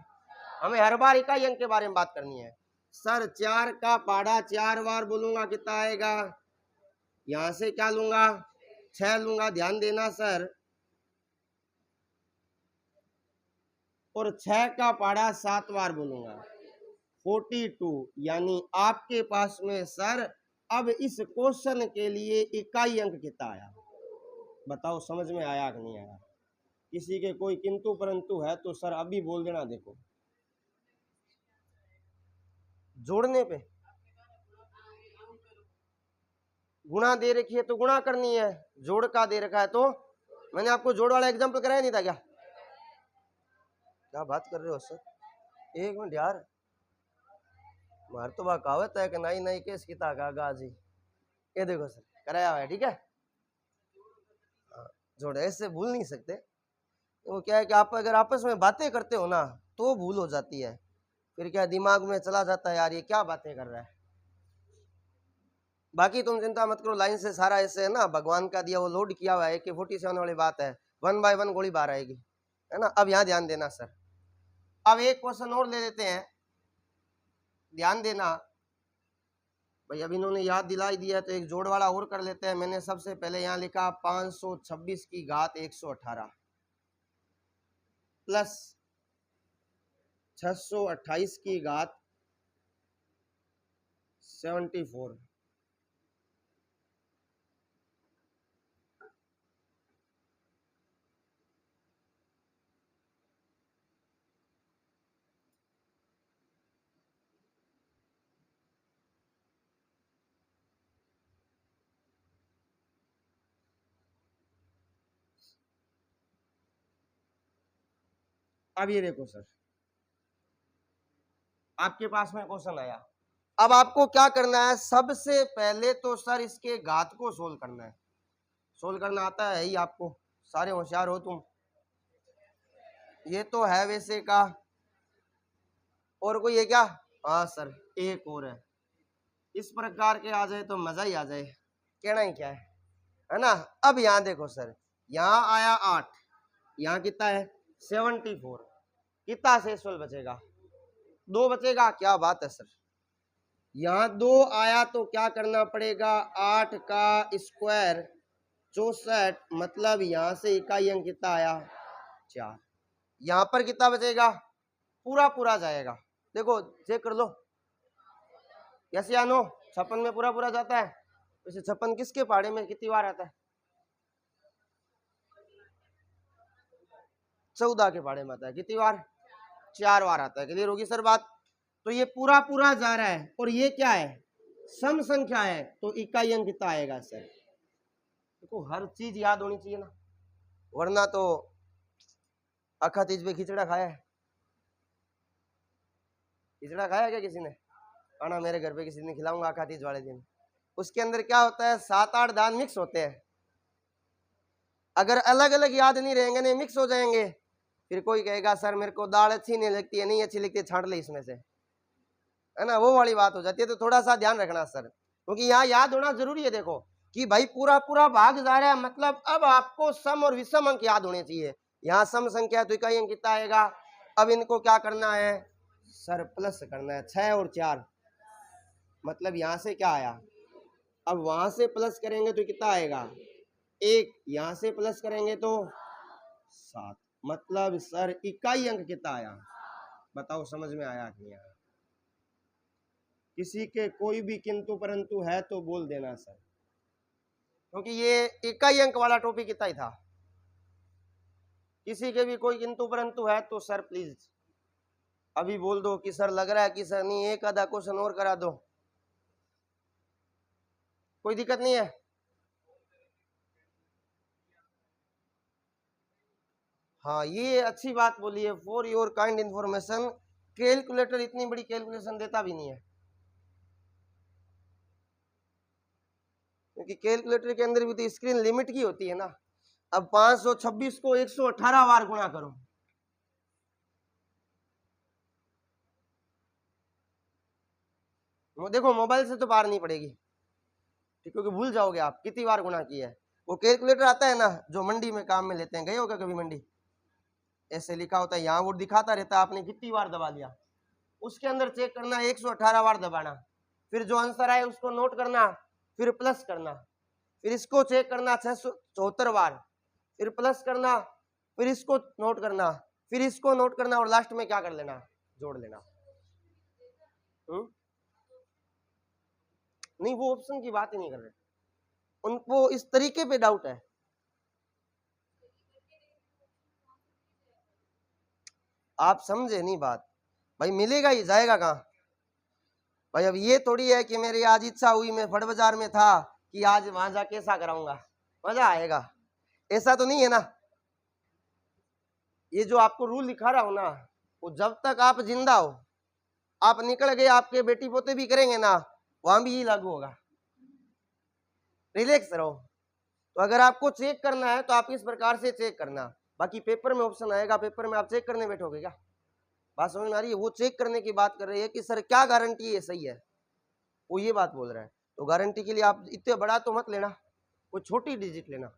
हमें हर बार इकाई अंक के बारे में बात करनी है सर। 4 का पहाड़ा 4 बार बोलूंगा कितना आएगा? यहां से क्या लूंगा? 6 लूंगा। ध्यान देना सर। और 6 का पहाड़ा 7 बार बोलूंगा 42, यानी आपके पास में सर अब इस क्वेश्चन के लिए इकाई अंक कितना आया? बताओ समझ में आया कि नहीं आया? किसी के कोई किंतु परंतु है तो सर अभी बोल देना। देखो जोड़ने पे गुणा दे रखी है तो गुणा करनी है, जोड़ का दे रखा है तो मैंने आपको जोड़ वाला एग्जांपल कराया नहीं था क्या? क्या बात कर रहे हो सर? एक मिनट यार, मार तो बात कहावत है कि नई नई केस किता का गाजी। ये देखो सर कराया हुआ है, ठीक है। हाँ, जोड़े ऐसे भूल नहीं सकते। वो क्या है कि आप अगर आपस में बातें करते हो ना तो भूल हो जाती है, फिर क्या दिमाग में चला जाता है यार ये क्या बातें कर रहा है। बाकी तुम चिंता मत करो, लाइन से सारा ऐसे है ना भगवान का दिया वो लोड किया हुआ है कि 47 वाली बात है, 1 बाय 1 गोली बाहर आएगी, है ना। अब यहाँ ध्यान देना सर, अब एक क्वेश्चन और ले लेते हैं, ध्यान देना भाई। अब इन्होंने याद दिला ही दिया तो एक जोड़ वाला और कर लेते हैं। मैंने सबसे पहले यहाँ लिखा 526 की घात 118 प्लस 628 की घात 74। अब ये देखो सर, आपके पास में क्वेश्चन आया। अब आपको क्या करना है, सबसे पहले तो सर इसके घात को सोल्व करना है। सोल्व करना आता है ही आपको, सारे होशियार हो तुम। ये तो है वैसे का, और कोई है क्या? हाँ सर एक और है। इस प्रकार के आ जाए तो मजा ही आ जाए, कहना ही क्या है ना। अब यहाँ देखो सर, यहाँ आया 8, यहाँ कितना है 74, कितना शेषफल बचेगा? 2 बचेगा। क्या बात है सर, यहाँ 2 आया तो क्या करना पड़ेगा, 8 का स्क्वायर 64, मतलब यहाँ से इकाई अंक कितना आया 4। यहाँ पर कितना बचेगा, पूरा पूरा जाएगा। देखो चेक कर लो, यस या नो, 56 में पूरा पूरा जाता है। वैसे 56 किसके पहाड़े में कितनी बार आता है? 14 के पहाड़े में आता है। कितनी बार? 4 बार आता है। क्लियर होगी सर बात? तो ये पूरा पूरा जा रहा है और ये क्या है, सम संख्या है, तो इकाई अंक कितना आएगा सर? देखो हर चीज याद होनी चाहिए ना, वरना तो अखा तीज पे खिचड़ा खाया है। खिचड़ा खाया क्या किसी ने? आना मेरे घर पे किसी दिन खिलाऊंगा अखा तीज वाले दिन। उसके अंदर क्या होता है, 7-8 दान मिक्स होते हैं। अगर अलग अलग याद नहीं रहेंगे, नहीं मिक्स हो जाएंगे, फिर कोई कहेगा सर मेरे को दाल अच्छी नहीं लगती है, नहीं अच्छी लगती है, छांट ले इसमें से, है ना, वो वाली बात हो जाती है। तो थोड़ा सा ध्यान रखना सर, क्योंकि यहाँ याद होना जरूरी है। देखो कि भाई पूरा पूरा भाग जा रहा है, मतलब अब आपको सम और विषम अंक याद होने चाहिए। यहाँ सम संख्या तो इकाई अंक कितना आएगा। अब इनको क्या करना है सर, प्लस करना है। 6 और 4, मतलब यहाँ से क्या आया, अब वहां से प्लस करेंगे तो कितना आएगा 1, यहाँ से प्लस करेंगे तो 7, मतलब सर इकाई अंक कितना आया, बताओ समझ में आया कि नहीं आया? किसी के कोई भी किंतु परंतु है तो बोल देना सर, क्योंकि ये इकाई अंक वाला टॉपिक कितना ही था। किसी के भी कोई किंतु परंतु है तो सर प्लीज अभी बोल दो कि सर लग रहा है कि सर नहीं, एक आधा क्वेश्चन और करा दो, कोई दिक्कत नहीं है। हाँ ये अच्छी बात बोली है, for your kind information, calculator इतनी बड़ी कैलकुलेशन देता भी नहीं है, क्योंकि कैलकुलेटर के अंदर भी तो स्क्रीन लिमिट की होती है ना। अब 526 को 118 बार गुणा करो, वो देखो मोबाइल से तो बाहर नहीं पड़ेगी, ठीक, क्योंकि भूल जाओगे आप कितनी बार गुणा किया है। वो कैलकुलेटर आता है ना जो मंडी में काम में लेते हैं, गए होगा कभी मंडी, ऐसे लिखा होता है यहाँ, वो दिखाता रहता है आपने कितनी बार दबा लिया, उसके अंदर चेक करना 118 बार दबाना, फिर जो आंसर आए उसको नोट करना, फिर प्लस करना, फिर इसको चेक करना 674 बार, फिर प्लस करना, फिर इसको नोट करना, फिर इसको नोट करना, और लास्ट में क्या कर लेना, जोड़ लेना। नहीं वो ऑप्शन की बात ही नहीं कर रहे, उनको इस तरीके पे डाउट है। आप समझे नहीं बात, भाई मिलेगा ही, जाएगा कहाँ भाई। अब ये थोड़ी है कि मेरी आज इच्छा हुई, मैं फट बाजार में था कि आज वहां जाके ऐसा कराऊंगा, मजा आएगा, ऐसा तो नहीं है ना। ये जो आपको रूल दिखा रहा हूं ना, वो जब तक आप जिंदा हो आप निकल गए, आपके बेटी पोते भी करेंगे ना, वहां भी यही लागू होगा। रिलैक्स रहो। तो अगर आपको चेक करना है तो आप इस प्रकार से चेक करना, बाकी पेपर में ऑप्शन आएगा, पेपर में आप चेक करने बैठोगे क्या? बात समझ में आ रही है? वो चेक करने की बात कर रही है कि सर क्या गारंटी है सही है, वो ये बात बोल रहा है। तो गारंटी के लिए आप इतने बड़ा तो मत लेना, कोई छोटी डिजिट लेना,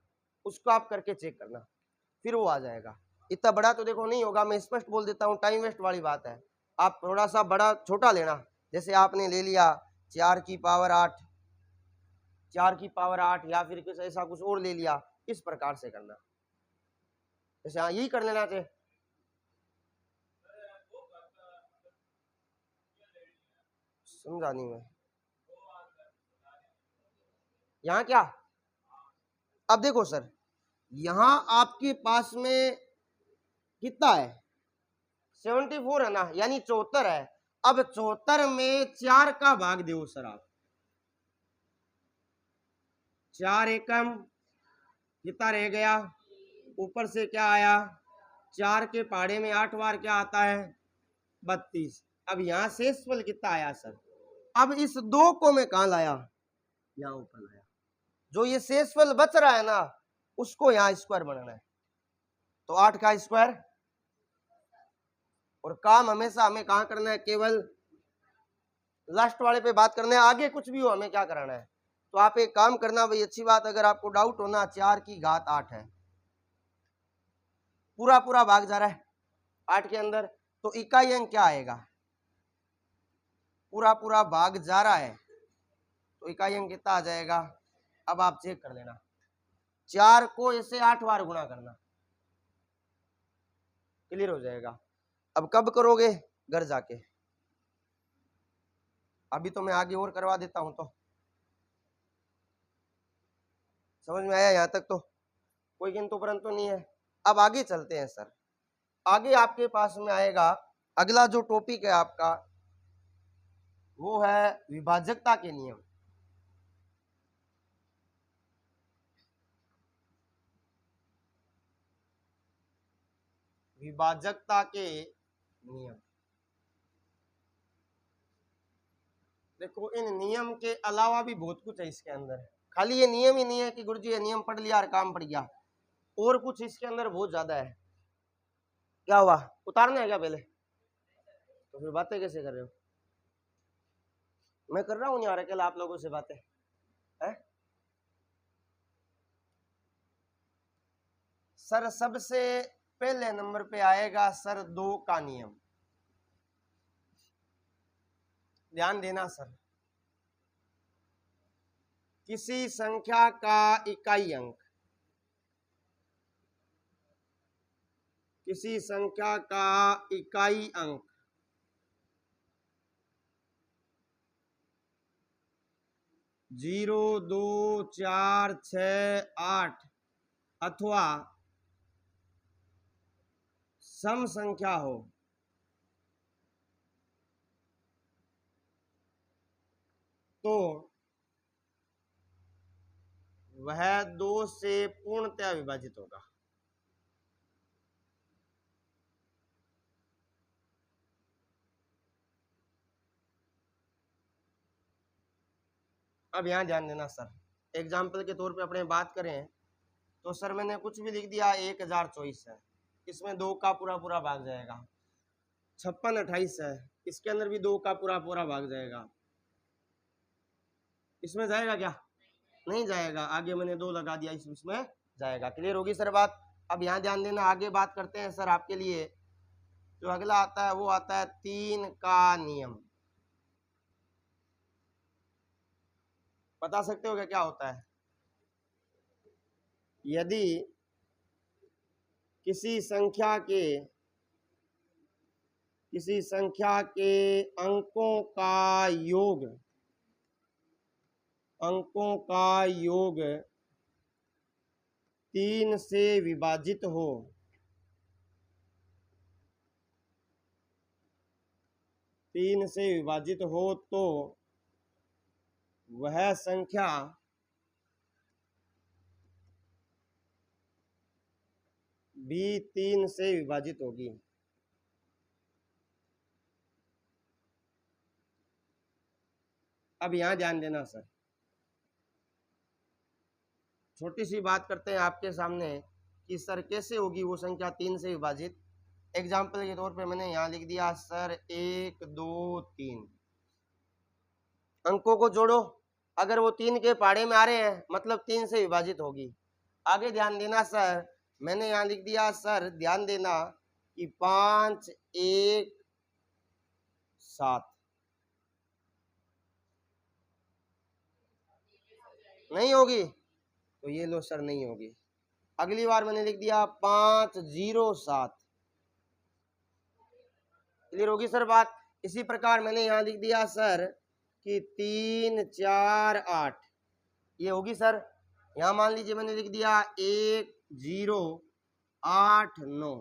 उसको आप करके चेक करना, फिर वो आ जाएगा। इतना बड़ा तो देखो नहीं होगा, मैं स्पष्ट बोल देता हूँ, टाइम वेस्ट वाली बात है। आप थोड़ा सा बड़ा छोटा लेना, जैसे आपने ले लिया 4 की पावर 8, 4 की पावर 8 या फिर कुछ ऐसा कुछ और ले लिया, इस प्रकार से करना। जैसे हाँ यही कर लेना चाहिए। समझा नहीं मैं, यहाँ क्या? अब देखो सर, यहाँ आपके पास में कितना है? 74 है ना, यानी 74 है। अब 74 में 4 का भाग दो सर आप, 4 एकम कितना रह गया, ऊपर से क्या आया, 4 के पहाड़े में 8 बार क्या आता है, 32। अब यहाँ शेषफल कितना आया सर? अब इस 2 को मैं कहाँ लाया, यहाँ ऊपर लाया। जो ये शेषफल बच रहा है ना, उसको यहाँ स्क्वायर बनाना है, तो 8 का स्क्वायर। और काम हमेशा हमें कहाँ करना है, केवल लास्ट वाले पे बात करना है, आगे कुछ भी हो हमें क्या कराना है। तो आप एक काम करना भाई, अच्छी बात, अगर आपको डाउट हो ना, 4 की घात 8 है, पूरा पूरा भाग जा रहा है 8 के अंदर, तो इकाई अंक क्या आएगा, पूरा पूरा भाग जा रहा है, तो इकाई अंक कितना आ जाएगा? अब आप चेक कर लेना, 4 को ऐसे 8 बार गुणा करना, क्लियर हो जाएगा। अब कब करोगे? घर जाके, अभी तो मैं आगे और करवा देता हूं। तो समझ में आया यहाँ तक? तो कोई किंतु परंतु नहीं है। अब आगे चलते हैं सर, आगे आपके पास में आएगा अगला जो टॉपिक है आपका, वो है विभाजकता के नियम। विभाजकता के नियम, देखो इन नियम के अलावा भी बहुत कुछ है इसके अंदर, खाली ये नियम ही नहीं है कि गुरुजी ये नियम पढ़ लिया और काम पड़ गया, और कुछ इसके अंदर बहुत ज्यादा है। क्या हुआ, उतारना है क्या पहले? तो फिर बातें कैसे कर रहे हो? मैं कर रहा हूँ नहीं यार अकेला आप लोगों से बातें है? सर सबसे पहले नंबर पे आएगा सर 2 का नियम, ध्यान देना सर। किसी संख्या का इकाई अंक, किसी संख्या का इकाई अंक 0, 2, 4, 6, 8 अथवा सम संख्या हो, तो वह 2 से पूर्णतया विभाजित होगा। अब यहां ध्यान देना सर, एग्जाम्पल के तौर पे अपने बात करें तो सर मैंने कुछ भी लिख दिया, 1024 है, इसमें 2 का पूरा पूरा भाग जाएगा। 56 28 है, इसके अंदर भी 2 का पूरा पूरा भाग जाएगा। इसमें जाएगा क्या? नहीं जाएगा, आगे मैंने 2 लगा दिया, इसमें जाएगा। क्लियर होगी सर बात? अब यहाँ ध्यान देना, आगे बात करते हैं सर आपके लिए जो अगला आता है, वो आता है 3 का नियम। बता सकते हो क्या क्या होता है? यदि किसी संख्या के अंकों का योग 3 से विभाजित हो, तो वह संख्या भी 3 से विभाजित होगी। अब यहाँ ध्यान देना सर, छोटी सी बात करते हैं आपके सामने कि सर कैसे होगी वो संख्या 3 से विभाजित। एग्जाम्पल के तौर पे मैंने यहाँ लिख दिया सर 1 2 3, अंकों को जोड़ो, अगर वो 3 के पहाड़े में आ रहे हैं मतलब 3 से विभाजित होगी। आगे ध्यान देना सर, मैंने यहाँ लिख दिया सर, ध्यान देना कि 5 1 7, नहीं होगी तो ये लो सर नहीं होगी। अगली बार मैंने लिख दिया 5 0 7, क्लियर होगी सर बात। इसी प्रकार मैंने यहाँ लिख दिया सर कि 3 4 8, ये होगी सर। यहाँ मान लीजिए मैंने लिख दिया 1 0 8 9,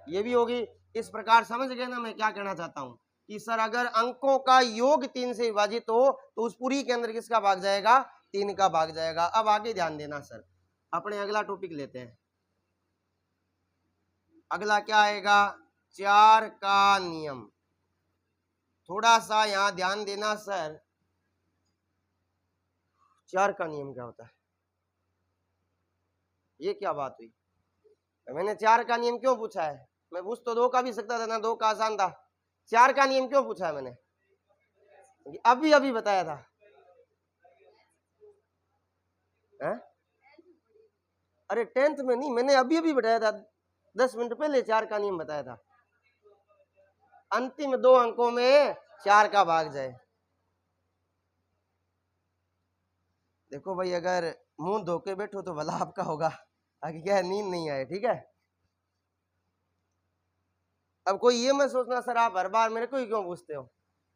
ये भी होगी। इस प्रकार समझ गए ना मैं क्या कहना चाहता हूं कि सर अगर अंकों का योग 3 से विभाजित हो तो उस पूरी के अंदर किसका भाग जाएगा, 3 का भाग जाएगा। अब आगे ध्यान देना सर, अपने अगला टॉपिक लेते हैं। अगला क्या आएगा, 4 का नियम। थोड़ा सा यहाँ ध्यान देना सर, 4 का नियम क्या होता है, ये क्या बात हुई। मैंने 4 का नियम क्यों पूछा है, मैं पूछ तो 2 का भी सकता था ना, 2 का आसान था। 4 का नियम क्यों पूछा है मैंने, अभी बताया था है? अरे 10th में नहीं, मैंने अभी बताया था, 10 मिनट पहले 4 का नियम बताया था। अंतिम 2 अंकों में 4 का भाग जाए। देखो भाई, अगर मुंह धो के बैठो तो भला आपका होगा, आगे क्या है, नींद नहीं आए, ठीक है। अब कोई ये मत सोचना सर आप हर बार मेरे को ही क्यों पूछते हो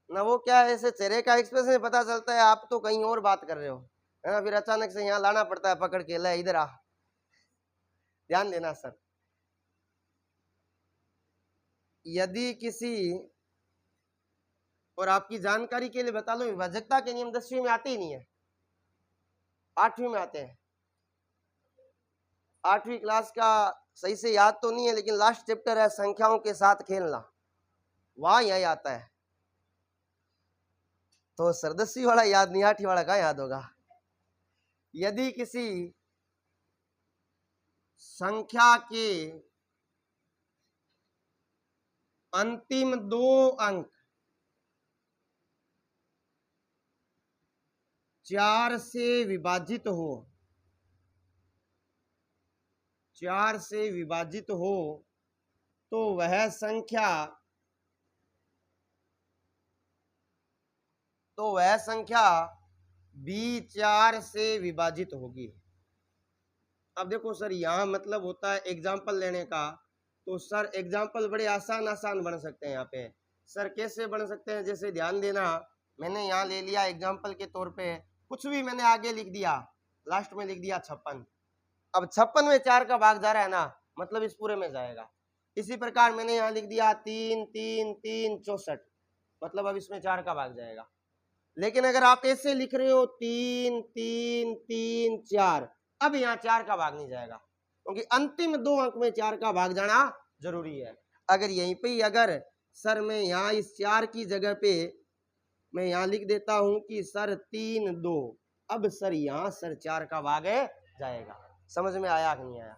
ना, वो क्या है, ऐसे चेहरे का एक्सप्रेशन से पता चलता है आप तो कहीं और बात कर रहे हो, है ना। फिर अचानक से यहाँ लाना पड़ता है पकड़ के, ले इधर आ। ध्यान देना सर, यदि किसी, और आपकी जानकारी के लिए बता लो, विभाजकता के नियम 10वीं में आते ही नहीं है, 8वीं में आते हैं। 8वीं क्लास का सही से याद तो नहीं है, लेकिन लास्ट चैप्टर है संख्याओं के साथ खेलना, वहां यही आता है। तो सर 10वीं वाला याद नहीं, 8वीं वाला कहाँ याद होगा। यदि किसी संख्या के अंतिम 2 अंक 4 से विभाजित हो, 4 से विभाजित हो तो वह संख्या भी 4 से विभाजित होगी। अब देखो सर, यहाँ मतलब होता है एग्जाम्पल लेने का, तो सर एग्जाम्पल बड़े आसान बन सकते हैं। यहाँ पे सर कैसे बन सकते हैं, जैसे ध्यान देना, मैंने यहाँ ले लिया एग्जाम्पल के तौर पे, कुछ भी मैंने आगे लिख दिया, लास्ट में लिख दिया 56। अब 56 में 4 का भाग जा रहा है ना, मतलब इस पूरे में जाएगा। इसी प्रकार मैंने यहाँ लिख दिया 3 3 3 64, मतलब अब इसमें 4 का भाग जाएगा। लेकिन अगर आप ऐसे लिख रहे हो 3 3 3 4, अब यहाँ 4 का भाग नहीं जाएगा, क्योंकि अंतिम 2 अंक में 4 का भाग जाना जरूरी है। अगर यहीं पे ही अगर सर मैं यहाँ इस 4 की जगह पे मैं यहाँ लिख देता हूं कि सर 3 2, अब सर यहाँ सर 4 का भाग जाएगा। समझ में आया कि नहीं आया,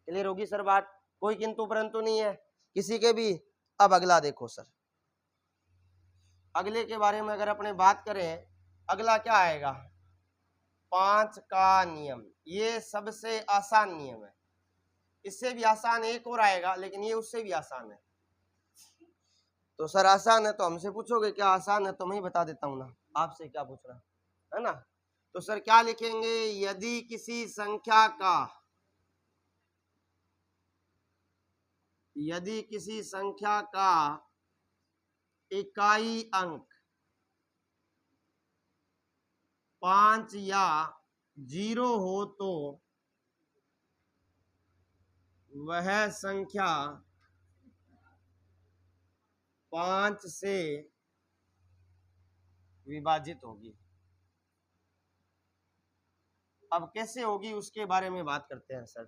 क्लियर होगी सर बात, कोई किंतु परंतु नहीं है किसी के भी। अब अगला देखो सर, अगले के बारे में अगर अपने बात करें, अगला क्या आएगा, 5 का नियम। ये सबसे आसान नियम है, इससे भी आसान एक और आएगा, लेकिन ये उससे भी आसान है। तो सर आसान है तो हमसे पूछोगे क्या आसान है, तो मैं ही बता देता हूं ना, आपसे क्या पूछना है ना। तो सर क्या लिखेंगे, यदि किसी संख्या का इकाई अंक 5 या 0 हो तो वह संख्या 5 से विभाजित होगी। अब कैसे होगी उसके बारे में बात करते हैं सर।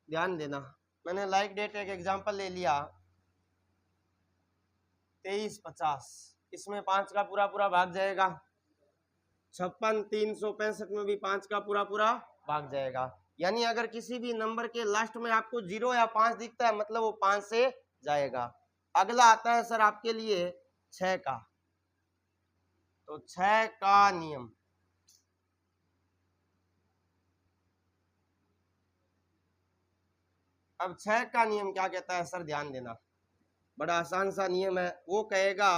ध्यान देना, मैंने लाइक डेट एक एग्जांपल ले लिया 2350, इसमें 5 का पूरा पूरा भाग जाएगा। 56 365 में भी 5 का पूरा पूरा भाग जाएगा। यानी अगर किसी भी नंबर के लास्ट में आपको 0 या 5 दिखता है मतलब वो 5 से जाएगा। अगला आता है सर आपके लिए 6 का। तो 6 का नियम, अब 6 का नियम क्या कहता है सर, ध्यान देना, बड़ा आसान सा नियम है। वो कहेगा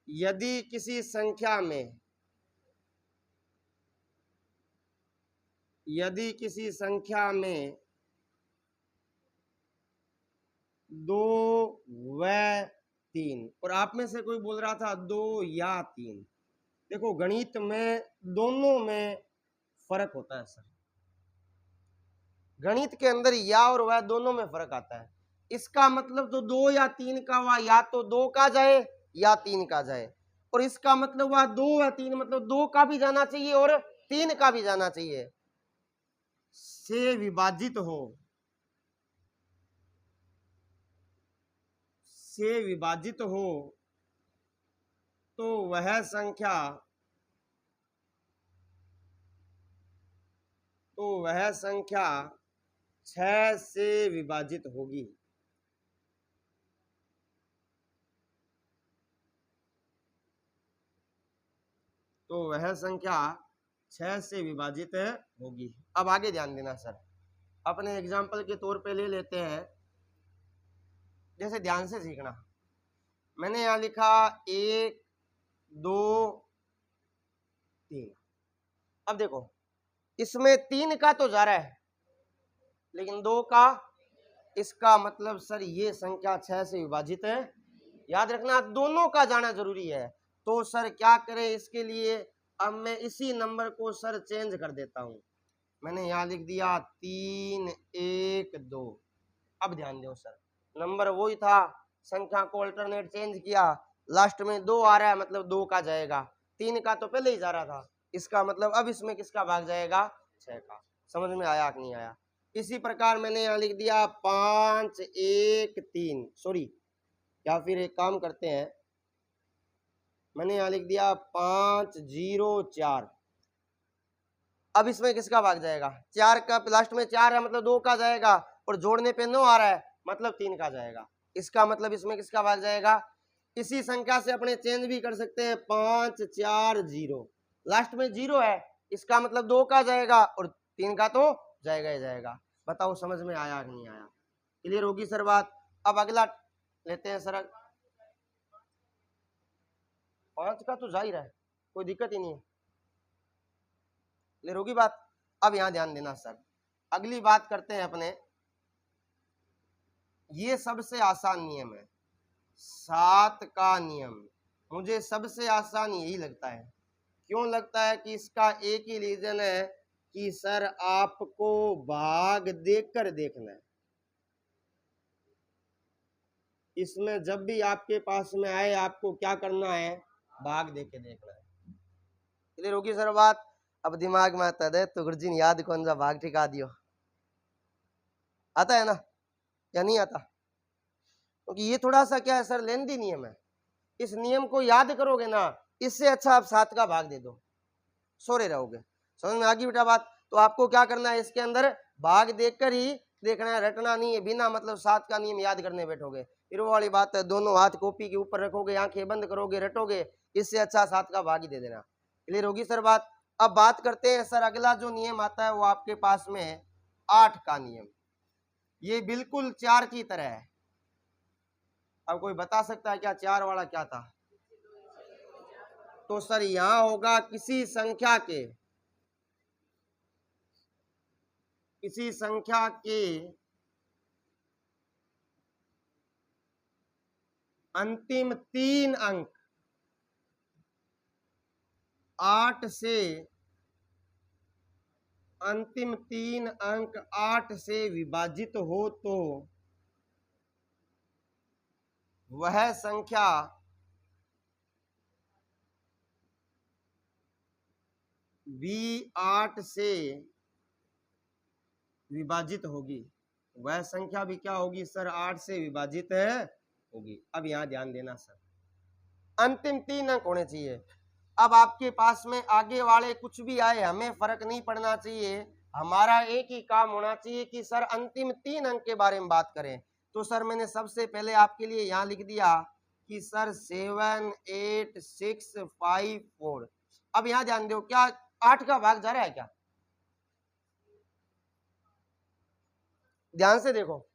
यदि किसी संख्या में, यदि किसी संख्या में 2 व 3, और आप में से कोई बोल रहा था 2 या 3, देखो गणित में दोनों में फर्क होता है सर, गणित के अंदर या और वह दोनों में फर्क आता है। इसका मतलब तो 2 या 3 का वह या तो 2 का जाए या 3 का जाए, और इसका मतलब वह 2 या 3 मतलब 2 का भी जाना चाहिए और 3 का भी जाना चाहिए। से विभाजित हो, से विभाजित हो तो वह संख्या, तो वह संख्या 6 से विभाजित होगी। तो वह संख्या 6 से विभाजित होगी। अब आगे ध्यान देना सर, अपने एग्जाम्पल के तौर पे ले लेते हैं, जैसे ध्यान से सीखना। मैंने यहाँ लिखा 1 2 3। अब देखो इसमें 3 का तो जा रहा है लेकिन 2 का, इसका मतलब सर ये संख्या 6 से विभाजित है। याद रखना दोनों का जाना जरूरी है। तो सर क्या करें इसके लिए, अब मैं इसी नंबर को सर चेंज कर देता हूं। मैंने यहाँ लिख दिया 3 1 2। अब ध्यान दो सर, नंबर वही था, संख्या को अल्टरनेट चेंज किया, लास्ट में 2 आ रहा है मतलब 2 का जाएगा, 3 का तो पहले ही जा रहा था, इसका मतलब अब इसमें किसका भाग जाएगा, 6 का। समझ में आया कि नहीं आया? इसी प्रकार मैंने यहाँ लिख दिया 5 1 3, सॉरी, या फिर एक काम करते हैं, मैंने यहाँ लिख दिया 5 0 4। अब इसमें किसका भाग जाएगा, 4 का, लास्ट में 4 है मतलब 2 का जाएगा, और जोड़ने पे 9 आ रहा है मतलब 3 का जाएगा। इसका मतलब इसमें किसका भाग जाएगा, इसी संख्या से अपने चेंज भी कर सकते हैं, 5 4 0, लास्ट में 0 है, इसका मतलब 2 का जाएगा और 3 का तो जाएगा ही जाएगा। बताओ समझ में आया कि नहीं आया? क्लियर होगी सर बात? अब अगला लेते हैं सर, 5 का तो जाहिर है, कोई दिक्कत ही नहीं है, क्लियर होगी बात? अब यहां ध्यान देना सर, अगली बात करते हैं अपने, ये सबसे आसान नियम है, 7 का नियम। मुझे सबसे आसान यही लगता है। क्यों लगता है? कि इसका एक ही रीजन है कि सर आपको भाग देखकर देखना है। इसमें जब भी आपके पास में आए आपको क्या करना है, भाग देख के देखना है। क्लियर होगी सर बात? अब दिमाग में आता है तो गुरुजी ने याद कौन सा भाग ठिका दियो, आता है ना या नहीं आता? क्योंकि ये थोड़ा सा क्या है सर, लेंदी नियम है। इस नियम को याद करोगे ना, इससे अच्छा आप 7 का भाग दे दो, सोरे रहोगे। समझ में आ गई बेटा बात? तो आपको क्या करना है, इसके अंदर भाग देखकर ही देखना है, रटना नहीं है, बिना मतलब 7 का नियम याद करने बैठोगे फिर वो वाली बात है, दोनों हाथ कॉपी के ऊपर रखोगे, आंखें बंद करोगे, रटोगे, इससे अच्छा 7 का भाग ही दे देना। क्लियर होगी सर बात? अब बात करते हैं सर, अगला जो नियम आता है वो आपके पास में है 8 का नियम। ये बिल्कुल 4 की तरह है। अब कोई बता सकता है क्या 4 वाला क्या था? तो सर यहां होगा किसी संख्या के, किसी संख्या के अंतिम 3 अंक 8 से, अंतिम 3 अंक 8 से विभाजित हो तो वह संख्या भी 8 से विभाजित होगी। वह संख्या भी क्या होगी सर, 8 से विभाजित है होगी। अब यहां ध्यान देना सर, अंतिम 3 अंक होने चाहिए। अब आपके पास में आगे वाले कुछ भी आए, हमें फर्क नहीं पड़ना चाहिए, हमारा एक ही काम होना चाहिए कि सर अंतिम 3 अंक के बारे में बात करें। तो सर मैंने सबसे पहले आपके लिए यहाँ लिख दिया कि सर 7 8 6 5 4। अब यहाँ ध्यान दो, क्या 8 का भाग जा रहा है क्या? ध्यान से देखो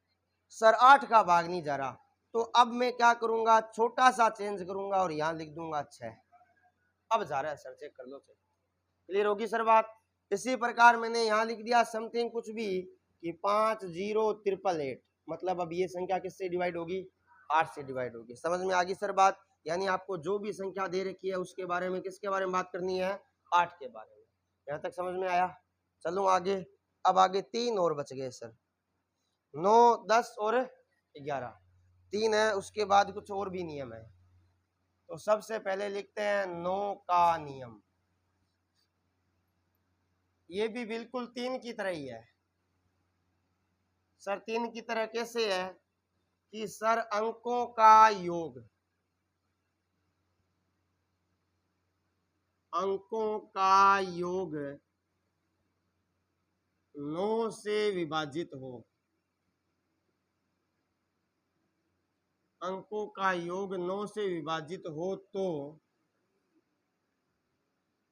सर, 8 का भाग नहीं जा रहा। तो अब मैं क्या करूंगा, छोटा सा चेंज करूंगा और यहाँ लिख दूंगा 6। अब जा रहा है सर, चेक कर लो, चेक क्लियर होगी सर बात। इसी प्रकार मैंने यहाँ लिख दिया समथिंग कुछ भी कि 50,888, मतलब अब ये संख्या किससे डिवाइड होगी, 8 से डिवाइड होगी। समझ में आ गई सर बात? यानी आपको जो भी संख्या दे रखी है उसके बारे में, किसके बारे में बात करनी है, 8 के बारे में। यहाँ तक समझ में आया? चलो आगे। अब आगे 3 और बच गए सर, 9 10 और 11, 3 है, उसके बाद कुछ और भी नियम है। तो सबसे पहले लिखते हैं 9 का नियम। ये भी बिल्कुल 3 की तरह ही है सर। 3 की तरह कैसे है कि सर अंकों का योग, अंकों का योग 9 से विभाजित हो, अंकों का योग 9 से विभाजित हो तो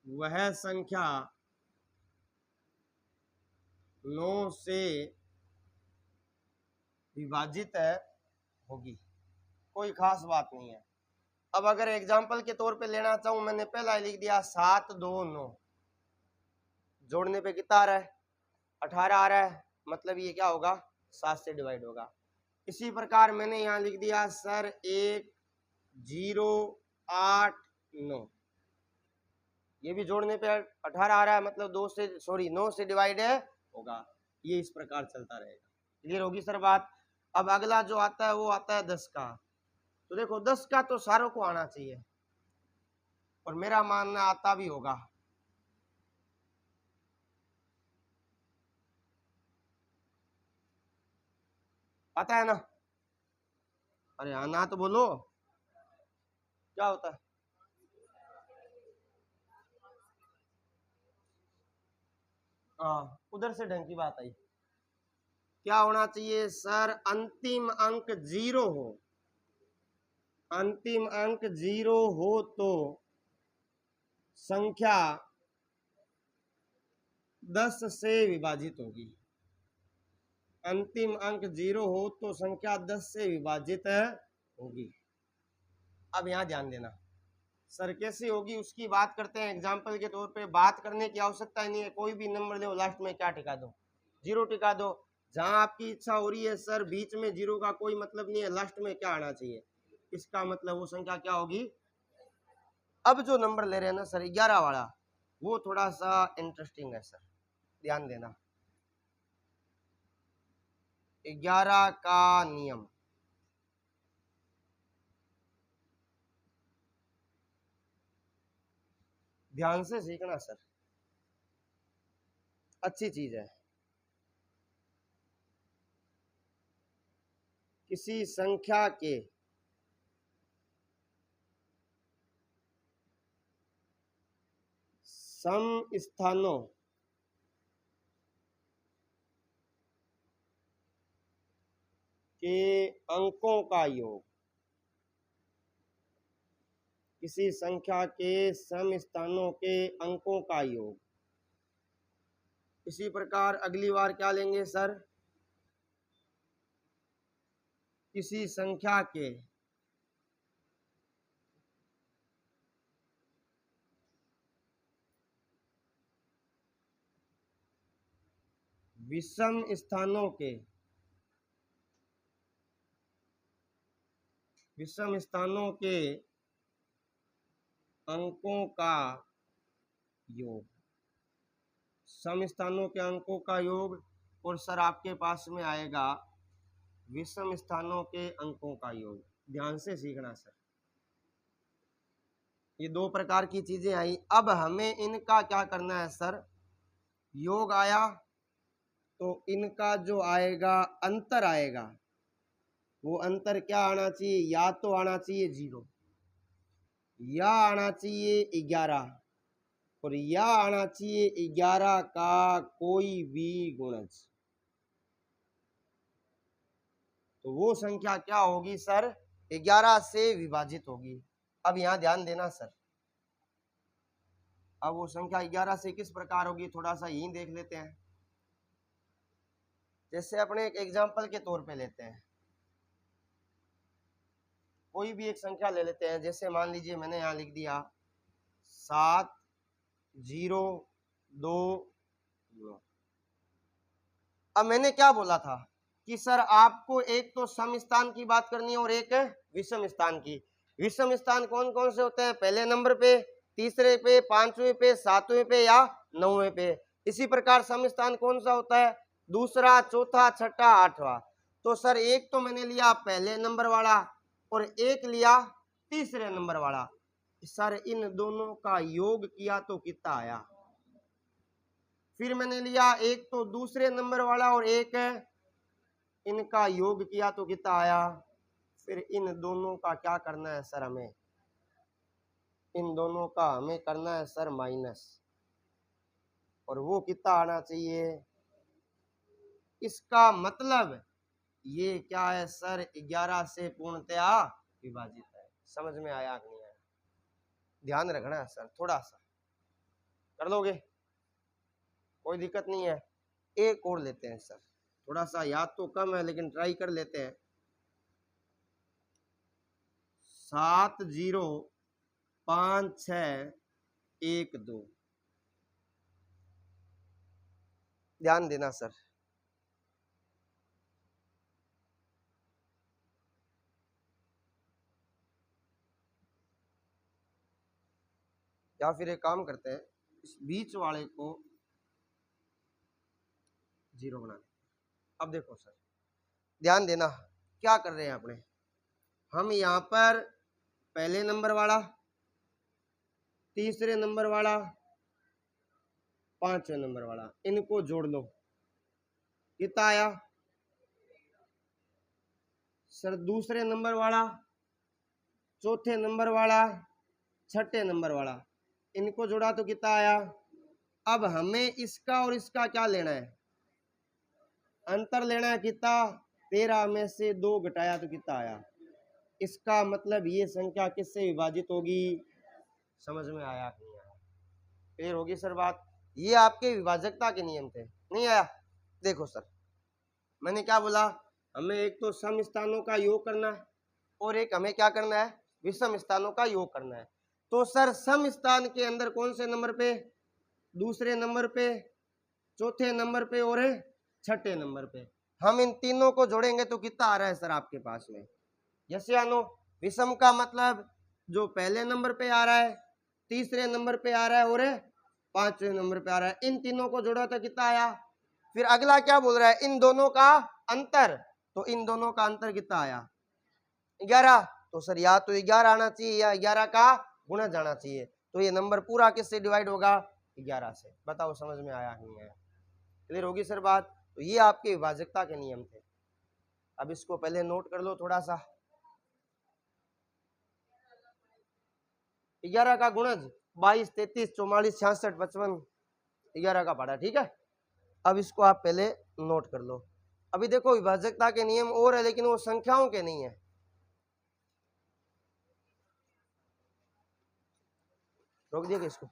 वह संख्या 9 से विभाजित होगी। कोई खास बात नहीं है। अब अगर एग्जाम्पल के तौर पे लेना चाहूं, मैंने पहला लिख दिया 7 2 9, जोड़ने पे कितना आ रहा है, 18 आ रहा है, मतलब ये क्या होगा, 7 से डिवाइड होगा। इसी प्रकार मैंने यहाँ लिख दिया सर 1 0 8 9, ये भी जोड़ने पे 18 आ रहा है, मतलब 9 से डिवाइड होगा। ये इस प्रकार चलता रहेगा। क्लियर होगी सर बात? अब अगला जो आता है वो आता है 10 का। तो देखो 10 का तो सारों को आना चाहिए और मेरा मानना आता भी होगा। आता है ना? अरे आना तो बोलो, क्या होता है? हाँ, उधर से ढंग की बात आई। क्या होना चाहिए सर, अंतिम अंक 0 हो, अंतिम अंक 0 हो तो संख्या 10 से विभाजित होगी। अंतिम अंक 0 हो तो संख्या 10 से विभाजित होगी। अब यहां ध्यान देना सर, कैसे होगी उसकी बात करते हैं। एग्जाम्पल के तौर पे बात करने की आवश्यकता नहीं है, कोई भी नंबर लो, लास्ट में क्या टिका दो, 0 टिका दो। जहां आपकी इच्छा हो रही है सर बीच में 0 का कोई मतलब नहीं है, लास्ट में क्या आना चाहिए, इसका मतलब वो संख्या क्या होगी। अब जो नंबर ले रहे हैं ना सर 11 वाला, वो थोड़ा सा इंटरेस्टिंग है सर, ध्यान देना। 11 का नियम, ध्यान से सीखना सर, अच्छी चीज है। किसी संख्या के सम स्थानों के अंकों का योग, किसी संख्या के सम स्थानों के अंकों का योग। इसी प्रकार अगली बार क्या लेंगे सर, किसी संख्या के विषम स्थानों के, विषम स्थानों के अंकों का योग, सम स्थानों के अंकों का योग। और सर आपके पास में आएगा विषम स्थानों के अंकों का योग। ध्यान से सीखना सर, ये 2 प्रकार की चीजें आई। अब हमें इनका क्या करना है सर, योग आया तो इनका जो आएगा अंतर आएगा, वो अंतर क्या आना चाहिए, या तो आना चाहिए 0, या आना चाहिए 11 और या आना चाहिए 11 का कोई भी गुणज, तो वो संख्या क्या होगी सर? 11 से विभाजित होगी। अब यहां ध्यान देना सर, अब वो संख्या 11 से किस प्रकार होगी थोड़ा सा यही देख लेते हैं। जैसे अपने एक एग्जाम्पल के तौर पे लेते हैं, कोई भी एक संख्या ले लेते हैं। जैसे मान लीजिए मैंने यहाँ लिख दिया 702। अब मैंने क्या बोला था कि सर आपको एक तो सम स्थान की बात करनी है और एक विषम स्थान की। विषम स्थान कौन कौन से होते हैं? पहले नंबर पे, तीसरे पे, पांचवें पे, सातवें पे या नौवें पे। इसी प्रकार सम स्थान कौन सा होता है? दूसरा, चौथा, छठा, आठवां। तो सर एक तो मैंने लिया पहले नंबर वाला और एक लिया तीसरे नंबर वाला। सर इन दोनों का योग किया तो कितना आया? फिर मैंने लिया एक तो दूसरे नंबर वाला और एक इनका योग किया तो कितना आया? फिर इन दोनों का क्या करना है सर? हमें इन दोनों का हमें करना है सर माइनस, और वो कितना आना चाहिए? इसका मतलब ये क्या है सर? 11 से पूर्णतया विभाजित है। समझ में आया कि नहीं आया? ध्यान रखना है सर, थोड़ा सा कर लोगे, कोई दिक्कत नहीं है। एक और लेते हैं सर, थोड़ा सा याद तो कम है लेकिन ट्राई कर लेते हैं। 705612। ध्यान देना सर, या फिर एक काम करते हैं, इस बीच वाले को 0 बना दें। अब देखो सर, ध्यान देना, क्या कर रहे हैं अपने, हम यहाँ पर पहले नंबर वाला, तीसरे नंबर वाला, पांचवें नंबर वाला, इनको जोड़ लो। कितना आया सर? दूसरे नंबर वाला, चौथे नंबर वाला, छठे नंबर वाला, इनको जोड़ा तो कितना आया? अब हमें इसका और इसका क्या लेना है? अंतर लेना है। कितना? 13 में से 2 घटाया तो कितना आया? इसका मतलब ये संख्या किससे विभाजित होगी? समझ में आया कि नहीं आया? क्लियर होगी सर बात? ये आपके विभाजकता के नियम थे, नहीं आया? देखो सर, मैंने क्या बोला? हमें एक तो सम स्थानों का योग करना है और एक हमें क्या करना है? विषम स्थानों का योग करना है। तो सर सम स्थान के अंदर कौन से नंबर पे? दूसरे नंबर पे, चौथे नंबर पे और छठे नंबर पे। हम इन तीनों को जोड़ेंगे तो कितना आ रहा है सर आपके पास में? यस या नो? विषम का मतलब जो पहले नंबर पे आ रहा है, तीसरे नंबर पे आ रहा है और पांचवें नंबर पे आ रहा है, इन तीनों को जोड़ा तो कितना आया? फिर अगला क्या बोल रहा है? इन दोनों का अंतर। तो इन दोनों का अंतर कितना आया? 11। तो सर या तो 11 आना चाहिए या 11 का गुणा जाना चाहिए। तो ये नंबर पूरा किससे डिवाइड होगा? 11 से। बताओ समझ में आया नहीं आया? क्लियर होगी सर बात? तो ये आपके विभाजकता के नियम थे। अब इसको पहले नोट कर लो थोड़ा सा। 11 का गुणज 22, 33, 44, 66, 55, 11 का पड़ा। ठीक है, अब इसको आप पहले नोट कर लो। अभी देखो विभाजकता के नियम और है लेकिन वो संख्याओं के नहीं है। रोक दिया इसको।